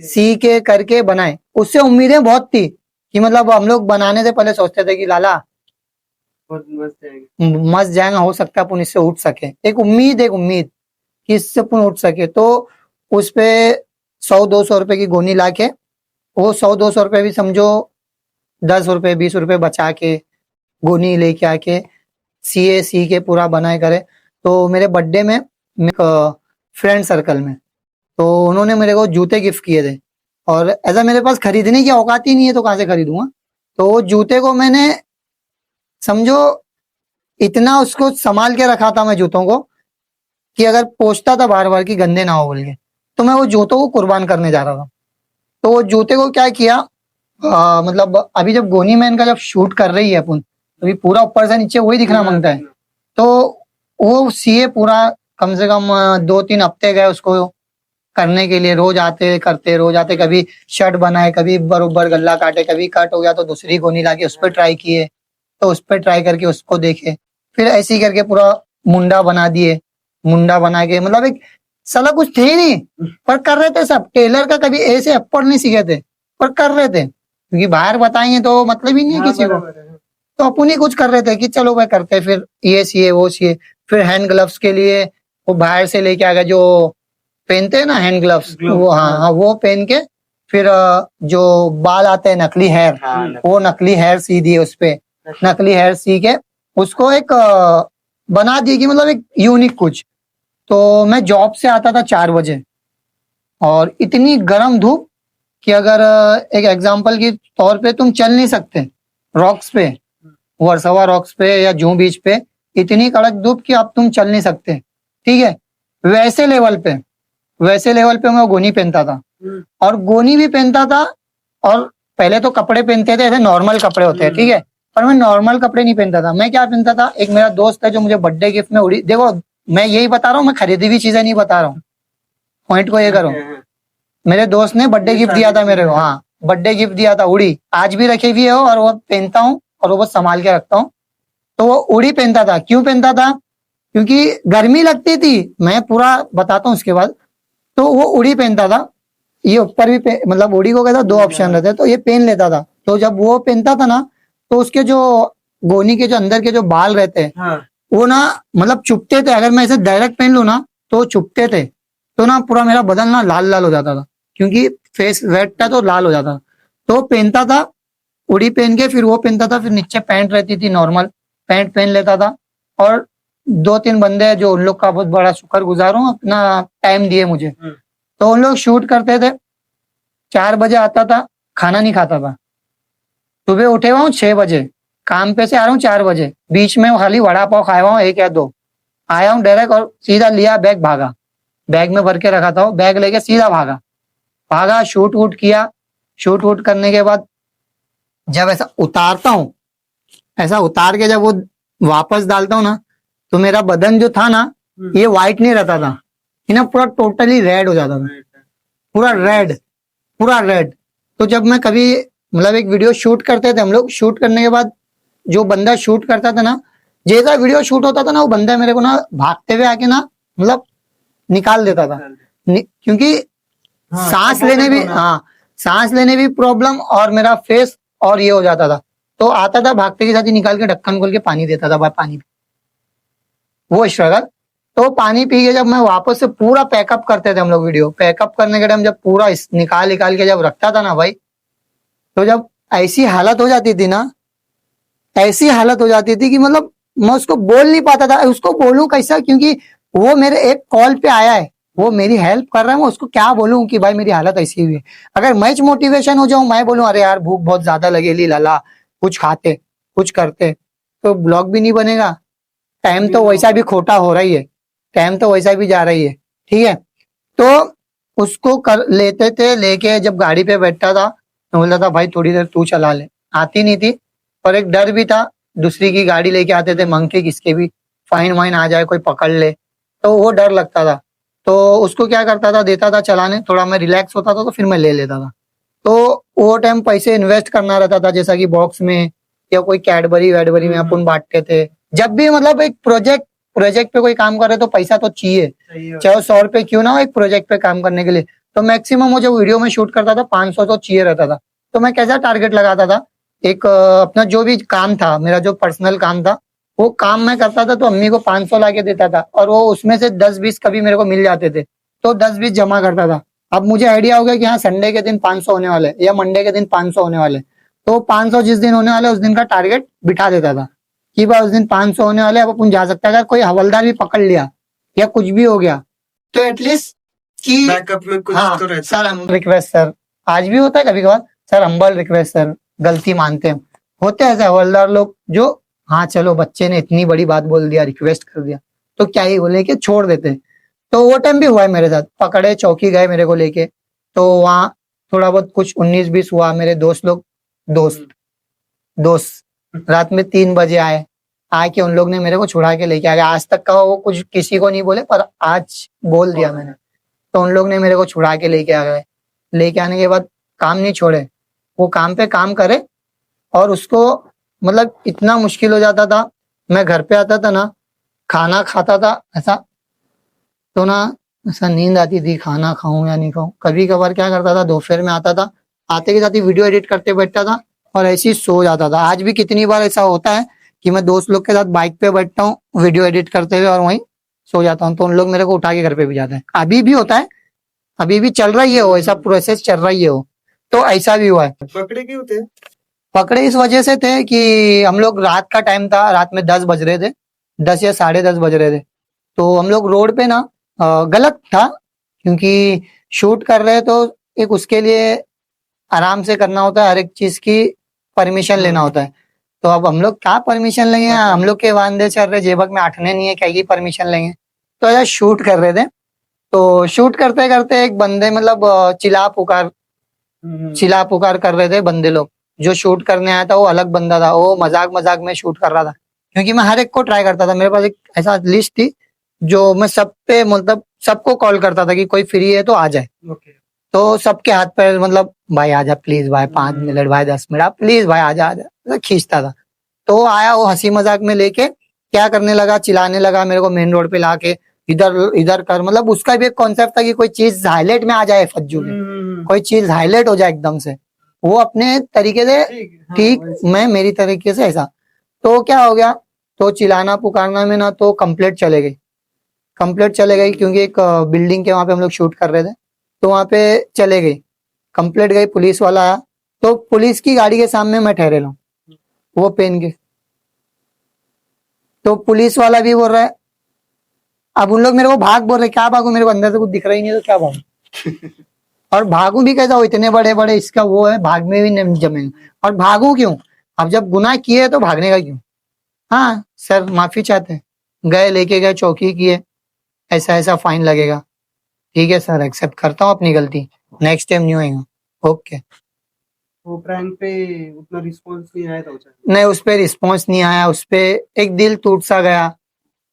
सी के करके बनाए। उससे उम्मीदें बहुत थी कि मतलब हम लोग बनाने से पहले सोचते थे कि लाला बहुत मस्त जाएगा, हो सकता है अपन इससे उठ सके। एक उम्मीद कि इससे अपन उठ सके। तो उस पे 100-200 रुपए की गोनी ला के, वो 100-200 रुपए भी समझो 10 रुपए 20 रुपए बचा के गोनी लेके आके सी के पूरा बनाए करे। तो मेरे बर्थडे में फ्रेंड सर्कल में, तो उन्होंने मेरे को जूते गिफ्ट किए थे, और ऐसा मेरे पास खरीदने की औकात ही नहीं है तो कहाँ से खरीदूंगा। तो वो जूते को मैंने समझो इतना उसको संभाल के रखा था मैं जूतों को, कि अगर पोंछता था बार बार कि गंदे ना हो बोल के। तो मैं वो जूतों को कुर्बान करने जा रहा था। तो वो जूते को क्या किया, मतलब अभी जब गोनी मैन का जब शूट कर रही है अपन, अभी पूरा ऊपर से नीचे वही दिखना मांगता है। तो वो सीए पूरा कम से कम 2-3 हफ्ते गए उसको करने के लिए, रोज आते करते, रोज आते, कभी शर्ट बनाए, कभी बरोबर गला काटे, कभी कट हो गया तो दूसरी गोनी लाके उस पर ट्राई किए, तो उस पर ट्राई करके उसको देखे, फिर ऐसे ही करके पूरा मुंडा बना दिए। मुंडा बना के मतलब एक साला कुछ थे ही नहीं, पर कर रहे थे सब। टेलर का कभी ऐसे अप्पर नहीं सीखे थे, पर कर रहे थे, क्योंकि बाहर बताएंगे तो मतलब ही नहीं है किसी को। तो अपन ही कुछ कर रहे थे कि चलो भाई करते, फिर ये सीए वो सीए। फिर हैंड ग्लव्स के लिए वो बाहर से लेके आ गए, जो पहनते हैं ना हैंड ग्लव्स, वो हाँ वो पहन के, फिर जो बाल आते हैं नकली हेयर, वो नकली हेयर सी दिए उस पे। नकली हेयर सी के उसको एक बना दिए कि मतलब एक यूनिक कुछ। तो मैं जॉब से आता था 4 बजे, और इतनी गर्म धूप कि अगर एक एग्जांपल के तौर पे तुम चल नहीं सकते रॉक्स पे, वर्सोवा रॉक्स पे या जूहू बीच पे, इतनी कड़क धूप कि अब तुम चल नहीं सकते, ठीक है। वैसे लेवल पे मैं गोनी पहनता था, और गोनी भी पहनता था। और पहले तो कपड़े पहनते थे, ऐसे नॉर्मल कपड़े होते हैं, ठीक है, पर मैं नॉर्मल कपड़े नहीं पहनता था। मैं क्या पहनता था, एक मेरा दोस्त है जो मुझे बर्थडे गिफ्ट में उड़ी, देखो मैं यही बता रहा हूँ, मैं खरीदी हुई चीजें नहीं बता रहा हूँ, पॉइंट को ये करो। मेरे दोस्त ने बर्थडे गिफ्ट दिया था मेरे को, हाँ बर्थडे गिफ्ट दिया था उड़ी, आज भी रखी हुई है वो, और वो पहनता हूँ और वो बहुत संभाल के रखता हूँ। तो वो उड़ी पहनता था। क्यों पहनता था? क्योंकि गर्मी लगती थी, मैं पूरा बताता हूँ उसके बाद। तो वो उड़ी पहनता था, ये ऊपर भी मतलब उड़ी को कहता 2 ऑप्शन रहते हैं, तो ये पहन लेता था। तो जब वो पहनता था ना, तो उसके जो गोनी के जो अंदर के जो बाल रहते हैं, वो ना मतलब चुपते थे। अगर मैं इसे डायरेक्ट पहन लूं ना तो चुपते थे, तो ना पूरा मेरा बदन ना लाल लाल हो जाता था, क्योंकि फेस रेड था तो लाल हो जाता। तो पहनता था उड़ी पहन के, फिर वो पहनता था, फिर नीचे पैंट रहती थी नॉर्मल, पैंट पहन लेता था। और 2-3 बंदे हैं जो उन लोग का बहुत बड़ा शुक्रगुजार हूँ, अपना टाइम दिए मुझे। तो उन लोग शूट करते थे। 4 बजे आता था, खाना नहीं खाता था। सुबह उठे हुआ हूँ 6 बजे, काम पे से आ रहा हूँ 4 बजे, बीच में खाली वड़ा पाव खाया हुआ हूँ 1 या 2, आया हूँ डायरेक्ट और सीधा लिया बैग, भागा। बैग में भर के रखा था, बैग लेके सीधा भागा शूट वूट किया। शूट वूट करने के बाद जब ऐसा उतारता हूँ, ऐसा उतार के जब वो वापस डालता हूँ ना, तो मेरा बदन जो था ना, ये व्हाइट नहीं रहता था, ये ना पूरा टोटली रेड हो जाता था, पूरा रेड। तो जब मैं कभी मतलब एक वीडियो शूट करते थे हम लोग, शूट करने के बाद जो बंदा शूट करता था ना, जैसा वीडियो शूट होता था ना, वो बंदा मेरे को ना भागते हुए आके ना मतलब निकाल देता था। क्योंकि सांस लेने भी प्रॉब्लम, और मेरा फेस और ये हो जाता था। तो आता था भागते के साथ ही निकाल के ढक्कन खोल के पानी देता था, पानी वो स्ट्रगल। तो पानी पी के जब मैं वापस से पूरा पैकअप करते थे हम लोग, वीडियो पैकअप करने के टाइम जब पूरा निकाल के जब रखता था ना भाई, तो जब ऐसी हालत हो जाती थी ना, ऐसी हालत हो जाती थी कि मतलब मैं उसको बोल नहीं पाता था। उसको बोलूं कैसा, क्योंकि वो मेरे एक कॉल पे आया है, वो मेरी हेल्प कर रहा है, मैं उसको क्या बोलूं कि भाई मेरी हालत ऐसी हुई है। अगर मैं मोटिवेशन हो जाऊं, मैं बोलूं अरे यार भूख बहुत ज्यादा लगेली लाला, कुछ खाते कुछ करते, तो ब्लॉग भी नहीं बनेगा। टाइम तो वैसा भी खोटा हो रही है, टाइम तो वैसा भी जा रही है, ठीक है। तो उसको कर लेते थे, लेके जब गाड़ी पे बैठता था तो बोलता था भाई थोड़ी देर तू चला ले। आती नहीं थी, और एक डर भी था, दूसरी की गाड़ी लेके आते थे मंग के, किसके भी फाइन वाइन आ जाए, कोई पकड़ ले, तो वो डर लगता था। तो उसको क्या करता था, देता था चलाने, थोड़ा मैं रिलैक्स होता था तो फिर मैं ले लेता था। तो वो टाइम पैसे इन्वेस्ट करना रहता था, जैसा कि बॉक्स में या कोई कैडबरी वैडबरी में अपन बांटते थे। जब भी मतलब एक प्रोजेक्ट पे कोई काम करे तो पैसा तो चाहिए, चाहे 100 रुपए क्यों ना हो एक प्रोजेक्ट पे काम करने के लिए। तो मैक्सिमम वो जो वीडियो में शूट करता था 500 तो चाहिए रहता था। तो मैं कैसा टारगेट लगाता था, एक अपना जो भी काम था, मेरा जो पर्सनल काम था, वो काम मैं करता था तो अम्मी को 500 ला के देता था, और वो उसमें से 10-20 कभी मेरे को मिल जाते थे, तो 10-20 जमा करता था। अब मुझे आइडिया हो गया कि हाँ संडे के दिन 500 होने वाले या मंडे के दिन 500 होने वाले, तो 500 जिस दिन होने वाले उस दिन का टारगेट बिठा देता था कि भाई उस दिन 500 होने वाले, अब अपन जा सकता है। अगर कोई हवलदार भी पकड़ लिया या कुछ भी हो गया तो एटलीस्ट कि बैकअप में कुछ तो रहता। सर रिक्वेस्ट सर, आज भी होता है कभी कभार, सर हम्बल रिक्वेस्ट सर, गलती मानते हैं, होते हैं ऐसे हवलदार लोग जो हाँ चलो बच्चे ने इतनी बड़ी बात बोल दिया, रिक्वेस्ट कर दिया, तो क्या ही बोले कि छोड़ देते। तो वो टाइम भी हुआ है मेरे साथ, पकड़े चौकी गए मेरे को लेके, तो वहाँ थोड़ा बहुत कुछ 19-20 हुआ। मेरे दोस्त दोस्त रात में 3 बजे आके उन लोग ने मेरे को छुड़ा के लेके आ गए। आज तक का वो कुछ किसी को नहीं बोले, पर आज बोल दिया मैंने। तो उन लोग ने मेरे को छुड़ा के लेके आ गए। लेके आने के बाद काम नहीं छोड़े, वो काम पे काम करे, और उसको मतलब इतना मुश्किल हो जाता था। मैं घर पे आता था ना, खाना खाता था ऐसा, तो ना ऐसा नींद आती थी, खाना खाऊं या नहीं खाऊं। कभी कभार क्या करता था, दोपहर में आता था, आते के साथ ही वीडियो एडिट करते बैठता था और ऐसे ही सो जाता था। आज भी कितनी बार ऐसा होता है कि मैं दोस्त लोग के साथ बाइक पे बैठता हूँ वीडियो एडिट करते हुए और वहीं सो जाता हूँ, तो उन लोग मेरे को उठा के घर पे भी जाते हैं। अभी भी होता है, अभी भी चल रही है वो, ऐसा प्रोसेस चल रही है वो। तो ऐसा भी हुआ है। पकड़े क्यों थे? पकड़े इस वजह से थे कि हम लोग, रात का टाइम था, रात में 10 बज रहे थे, 10 या 10:30 बज रहे थे। तो हम लोग रोड पे ना, गलत था क्योंकि शूट कर रहे हैं, तो एक उसके लिए आराम से करना होता है, हर एक चीज की परमिशन लेना होता है। तो अब हम लोग क्या परमिशन लेंगे, हम लोग के वांदे चल रहे, जेबक में आठने नहीं है, क्या ही परमिशन लेंगे। तो ऐसा शूट कर रहे थे। तो शूट करते करते एक बंदे मतलब चिल्ला पुकार कर रहे थे बंदे लोग। जो शूट करने आया था वो अलग बंदा था, वो मजाक मजाक में शूट कर रहा था, क्योंकि मैं हर एक को ट्राई करता था। मेरे पास एक ऐसा लिस्ट थी जो मैं सब पे मतलब सबको कॉल करता था कि कोई फ्री है तो आ जाए। ओके। तो सबके हाथ पे मतलब भाई आजा प्लीज भाई, 5 मिनट भाई, 10 मिनट प्लीज भाई आजा आजा, ऐसा खींचता था। तो वो आया, वो हंसी मजाक में लेके क्या करने लगा, चिल्लाने लगा मेरे को मेन रोड पे लाके, इधर इधर कर। मतलब उसका भी एक कॉन्सेप्ट था कि कोई चीज हाईलाइट में आ जाए फज्जू में, कोई चीज हाईलाइट हो जाए एकदम से। वो अपने तरीके से ठीक, मैं मेरी तरीके से ऐसा। तो क्या हो गया, तो चिल्लाना पुकारना में ना तो कंप्लेंट चले गई क्योंकि एक बिल्डिंग के वहां पे हम लोग शूट कर रहे थे, तो वहां पे चले गई कंप्लेंट गई। पुलिस वाला आया, तो पुलिस की गाड़ी के सामने मैं ठहरे हूँ वो पेन के, तो पुलिस वाला भी बोल रहा है। अब उन लोग मेरे को भाग बोल रहे, क्या भागू, मेरे को अंदर से कुछ दिख रहा ही नहीं, तो क्या भागू और भागू भी कैसा हो, इतने बड़े बड़े इसका वो है, भाग में भी नहीं जमेगा। और भागू क्यों, अब जब गुनाह किए तो भागने का क्यों। हाँ सर माफी चाहते हैं, गए लेके गए चौकी किए, ऐसा ऐसा फाइन लगेगा। ठीक है सर, एक्सेप्ट करता हूँ अपनी गलती, नेक्स्ट टाइम नहीं होएगा। ओके। वो प्रैंक पे उतना रिस्पॉन्स नहीं आया था उसे? नहीं, उस पे रिस्पॉन्स नहीं आया, उस पे एक दिल टूट सा गया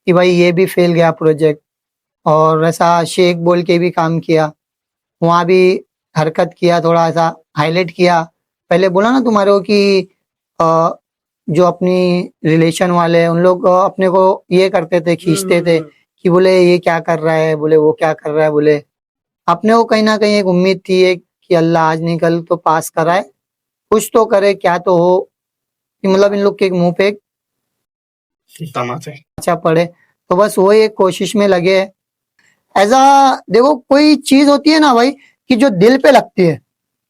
कि भाई ये भी फेल गया प्रोजेक्ट। और ऐसा शेख बोल के भी काम किया, वहाँ भी हरकत किया, थोड़ा ऐसा हाईलाइट किया। पहले बोला ना तुम्हारे को कि जो अपनी रिलेशन वाले उन लोग अपने को ये करते थे, खींचते थे कि बोले ये क्या कर रहा है, बोले वो क्या कर रहा है। बोले अपने को कहीं ना कहीं एक उम्मीद थी एक कि अल्लाह आज नहीं कल तो पास कराए, कुछ तो करे, क्या तो हो, कि मतलब इन लोग के मुंह पे एक तमाचे। अच्छा पड़े। तो बस वो एक कोशिश में लगे। ऐसा देखो, कोई चीज होती है ना भाई कि जो दिल पे लगती है,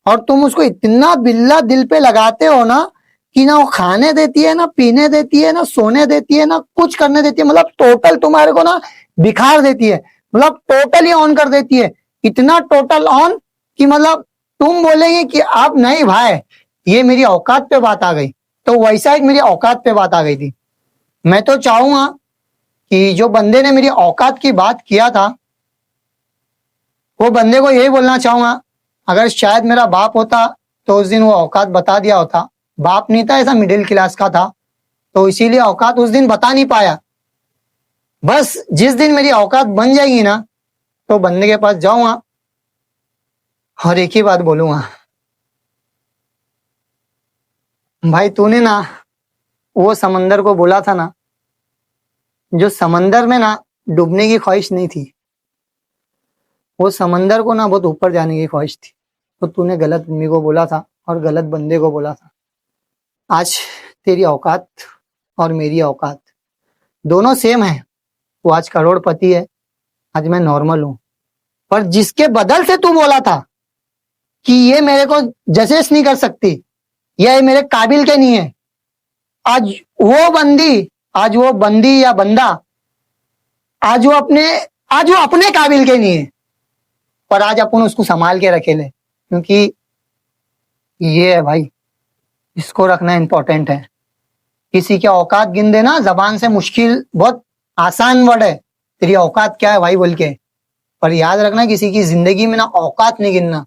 और तुम उसको इतना बिल्ला दिल पे लगाते हो ना कि ना वो खाने देती है, ना पीने देती है, ना सोने देती है, ना कुछ करने देती है। मतलब टोटल तुम्हारे को ना बिखार देती है, मतलब टोटली ऑन कर देती है। इतना टोटल ऑन कि मतलब तुम बोलेंगे कि आप नहीं भाई, ये मेरी औकात पे बात आ गई। तो वैसा एक मेरी औकात पे बात आ गई थी। मैं तो चाहूंगा कि जो बंदे ने मेरी औकात की बात किया था, वो बंदे को यही बोलना चाहूंगा, अगर शायद मेरा बाप होता तो उस दिन वो औकात बता दिया होता। बाप नहीं था, ऐसा मिडिल क्लास का था, तो इसीलिए औकात उस दिन बता नहीं पाया। बस जिस दिन मेरी औकात बन जाएगी ना, तो बंदे के पास जाऊंगा और एक ही बात बोलूंगा, भाई तूने ना वो समंदर को बोला था ना, जो समंदर में ना डूबने की ख्वाहिश नहीं थी, वो समंदर को ना बहुत ऊपर जाने की ख्वाहिश थी। तो तूने गलत आदमी को बोला था और गलत बंदे को बोला था। आज तेरी औकात और मेरी औकात दोनों सेम है। वो आज करोड़पति है, आज मैं नॉर्मल हूं। पर जिसके बदल से तू बोला था कि ये मेरे को जजेस नहीं कर सकती, या ये मेरे काबिल के नहीं है, आज वो बंदी या बंदा आज वो अपने काबिल के नहीं है। पर आज अपन उसको संभाल के रखे ले, क्योंकि ये है भाई, इसको रखना इंपॉर्टेंट है। किसी की औकात गिन देना जबान से मुश्किल, बहुत आसान वर्ड है, तेरी औकात क्या है भाई बोल के, पर याद रखना किसी की जिंदगी में ना औकात नहीं गिनना,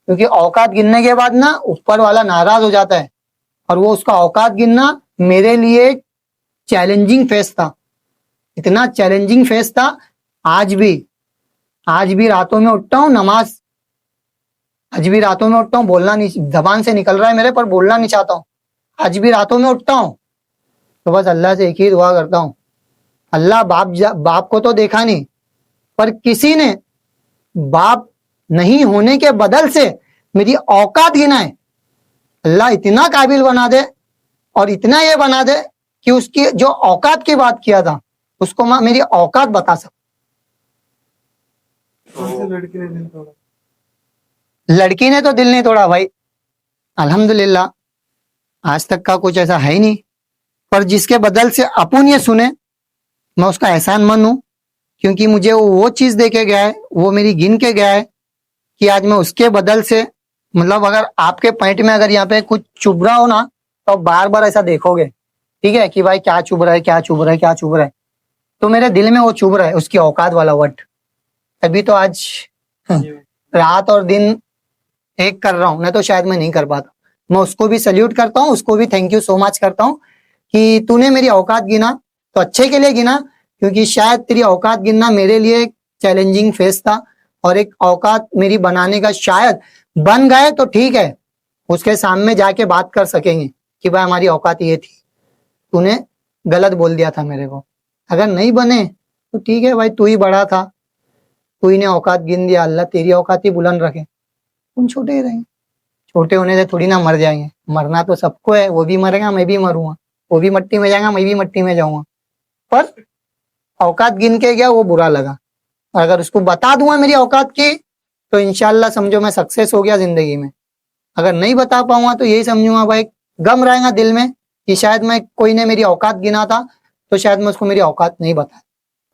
क्योंकि औकात गिनने के बाद ना ऊपर वाला नाराज हो जाता है। और वो उसका औकात गिनना मेरे लिए चैलेंजिंग फेस था, इतना चैलेंजिंग फेस था। आज भी रातों में उठता हूँ नमाज, आज भी रातों में उठता हूँ, बोलना नहीं, जबान से निकल रहा है मेरे पर बोलना नहीं चाहता हूँ। आज भी रातों में उठता हूँ तो बस अल्लाह से एक ही दुआ करता हूँ, अल्लाह बाप को तो देखा नहीं, पर किसी ने बाप नहीं होने के बदल से मेरी औकात गिनाए, अल्लाह इतना काबिल बना दे और इतना ये बना दे कि उसकी जो औकात की बात किया था उसको मैं मेरी औकात बता सकूं। लड़की ने दिल तोड़ा? लड़की ने तो दिल नहीं तोड़ा भाई, अल्हम्दुलिल्लाह आज तक का कुछ ऐसा है ही नहीं। पर जिसके बदल से अपन ये सुने, मैं उसका एहसान मंद हूं, क्योंकि मुझे वो चीज दे के गया है, वो मेरी गिन के गया है कि आज मैं उसके बदल से, मतलब अगर आपके पॉइंट में अगर यहाँ पे कुछ चुभ रहा हो ना, तो आप बार बार ऐसा देखोगे, ठीक है, कि भाई क्या चुभ रहा है, क्या चुभ रहा है, क्या चुभ रहा है। तो मेरे दिल में वो चुभ रहा है, उसकी औकात वाला वर्ड। अभी तो आज रात और दिन एक कर रहा हूँ, नहीं तो शायद मैं नहीं कर पाता। मैं उसको भी सल्यूट करता हूँ, उसको भी थैंक यू सो मच करता हूँ कि तूने मेरी औकात गिना, तो अच्छे के लिए गिना, क्योंकि शायद तेरी औकात गिनना मेरे लिए एक चैलेंजिंग फेस था, और एक औकात मेरी बनाने का शायद बन गए तो ठीक है, उसके सामने जाके बात कर सकेंगे कि भाई हमारी औकात ये थी, तूने गलत बोल दिया था मेरे को। अगर नहीं बने तो ठीक है भाई, तू ही बड़ा था, तू ही ने औकात गिन दिया, अल्लाह तेरी औकात ही बुलंद रखे, तुम छोटे ही रहेंगे। छोटे होने से थोड़ी ना मर जाएंगे, मरना तो सबको है, वो भी मरेगा मैं भी मरूंगा, वो भी मट्टी में जाएगा मैं भी मट्टी में जाऊंगा। पर औकात गिन के गया, वो बुरा लगा। अगर उसको बता दूंगा मेरी औकात की, तो इंशाल्लाह समझो मैं सक्सेस हो गया जिंदगी में। अगर नहीं बता पाऊंगा तो यही समझूंगा भाई, गम रहेगा दिल में कि शायद मैं, कोई ने मेरी औकात गिना था तो शायद मैं उसको मेरी औकात नहीं बता।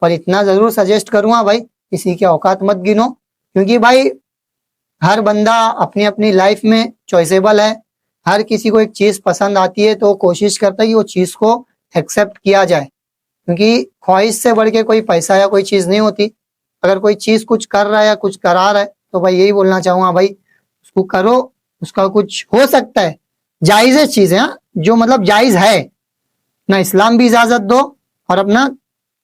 पर इतना जरूर सजेस्ट करूंगा भाई, किसी की औकात मत गिनो, क्योंकि भाई हर बंदा अपनी अपनी लाइफ में चॉइसेबल है। हर किसी को एक चीज पसंद आती है तो कोशिश करता है कि वो चीज को एक्सेप्ट किया जाए, क्योंकि ख्वाहिश से बढ़ के कोई पैसा या कोई चीज नहीं होती। अगर कोई चीज कुछ कर रहा है या कुछ करा रहा है तो भाई यही बोलना चाहूंगा भाई, उसको करो, उसका कुछ हो सकता है, जायज चीज है, जो मतलब जायज है ना, इस्लाम भी इजाजत दो और अपना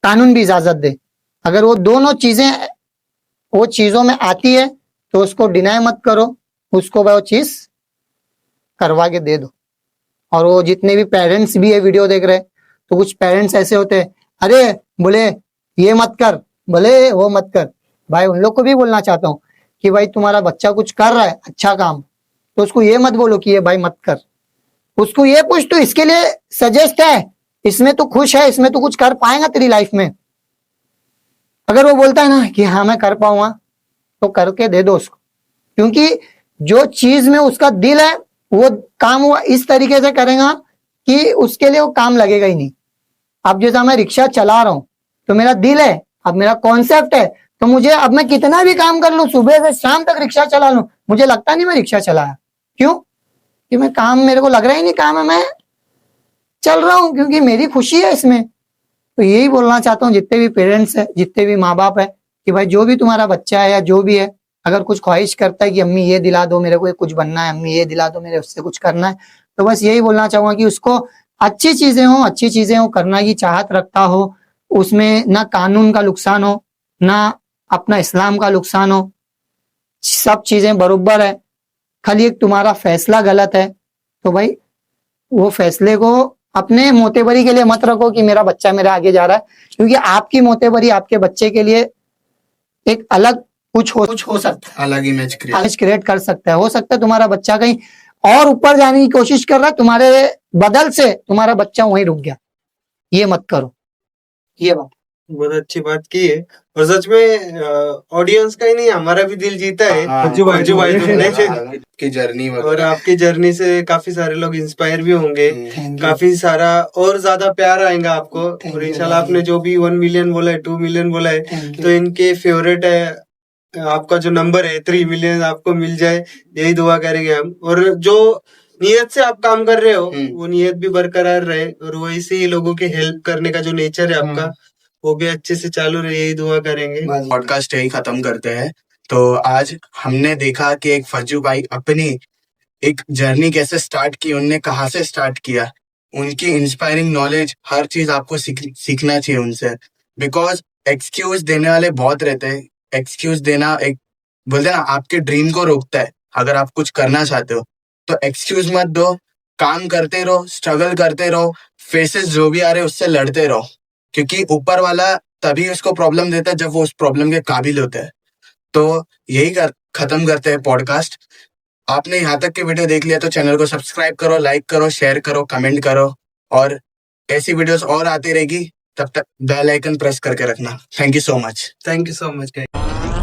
कानून भी इजाजत दे। अगर वो दोनों चीजें वो चीजों में आती है तो उसको डिनाई मत करो, उसको वो चीज करवा के दे दो। और वो जितने भी पेरेंट्स भी है वीडियो देख रहे, तो कुछ पेरेंट्स ऐसे होते हैं, अरे बोले ये मत कर, बोले वो मत कर। भाई उन लोग को भी बोलना चाहता हूँ कि भाई तुम्हारा बच्चा कुछ कर रहा है अच्छा काम, तो उसको ये मत बोलो कि ये भाई मत कर, उसको ये पूछ तो इसके लिए सजेस्ट है, इसमें तो खुश है, इसमें तो कुछ कर पाएगा तेरी लाइफ में। अगर वो बोलता है ना कि हाँ मैं कर पाऊंगा, तो करके दे दो उसको, क्योंकि जो चीज में उसका दिल है वो काम वो इस तरीके से करेगा कि उसके लिए वो काम लगेगा ही नहीं। अब जैसा मैं रिक्शा चला रहा हूँ तो मेरा दिल है, अब मेरा कॉन्सेप्ट है, तो मुझे अब मैं कितना भी काम कर लूं, सुबह से शाम तक रिक्शा चला लूं, मुझे लगता नहीं मैं रिक्शा चलाया। क्यों? कि मैं काम, मेरे को लग रहा ही नहीं काम है, मैं चल रहा हूँ क्योंकि मेरी खुशी है इसमें। तो यही बोलना चाहता हूँ जितने भी पेरेंट्स है, जितने भी माँ बाप है, कि भाई जो भी तुम्हारा बच्चा है या जो भी है, अगर कुछ ख्वाहिश करता है कि अम्मी ये दिला दो मेरे को, कुछ बनना है, अम्मी ये दिला दो मेरे उससे कुछ करना है, तो बस यही बोलना चाहूंगा कि उसको अच्छी चीजें हो करना की चाहत रखता हो, उसमें ना कानून का नुकसान हो ना अपना इस्लाम का नुकसान हो, सब चीजें बरोबर है। खाली एक तुम्हारा फैसला गलत है तो भाई वो फैसले को अपने मोतेबरी के लिए मत रखो कि मेरा बच्चा मेरे आगे जा रहा है, क्योंकि आपकी मोतेबरी आपके बच्चे के लिए एक अलग कुछ हो सकता है, अलग इमेज क्रिएट कर सकता है। हो सकता है तुम्हारा बच्चा कहीं और ऊपर जाने की कोशिश कर रहा है, तुम्हारे बदल से तुम्हारा बच्चा वहीं रुक गया। ये मत करो, ये बात बहुत अच्छी बात की है। और सच में ऑडियंस का ही नहीं, हमारा भी दिल जीता है मंजू भाई तुमने की जर्नी और आपकी जर्नी से काफी सारे लोग इंस्पायर भी होंगे, काफी सारा और ज्यादा प्यार आएगा आपको। और इंशाल्लाह आपने जो भी 1 मिलियन बोला है, 2 मिलियन बोला है, तो इनके फेवरेट है, आपका जो नंबर है 3 मिलियन आपको मिल जाए, यही दुआ करेंगे हम। और जो नियत से आप काम कर रहे हो वो नियत भी बरकरार रहे, और वैसे ही लोगों की हेल्प करने का जो नेचर है आपका वो भी अच्छे से चालू रहे, यही दुआ करेंगे। पॉडकास्ट यही खत्म करते हैं। तो आज हमने देखा कि एक फज्जू भाई अपनी एक जर्नी कैसे स्टार्ट की, उनने कहाँ से स्टार्ट किया, उनकी इंस्पायरिंग नॉलेज, हर चीज आपको सीखना चाहिए उनसे। बिकॉज एक्सक्यूज देने वाले बहुत रहते हैं। एक्सक्यूज देना एक बोलते हैं ना, आपके ड्रीम को रोकता है। अगर आप कुछ करना चाहते हो तो एक्सक्यूज मत दो, काम करते रहो, स्ट्रगल करते रहो, फेसेस जो भी आ रहे उससे लड़ते रहो, क्योंकि ऊपर वाला तभी उसको प्रॉब्लम देता है जब वो उस प्रॉब्लम के काबिल होता है। तो यही खत्म करते हैं पॉडकास्ट। आपने यहाँ तक के वीडियो देख लिया तो चैनल को सब्सक्राइब करो, लाइक करो, शेयर करो, कमेंट करो, और ऐसी वीडियोस और आती रहेगी। तब तक बेल आइकन प्रेस करके रखना। Thank you so much. Thank you so much guys.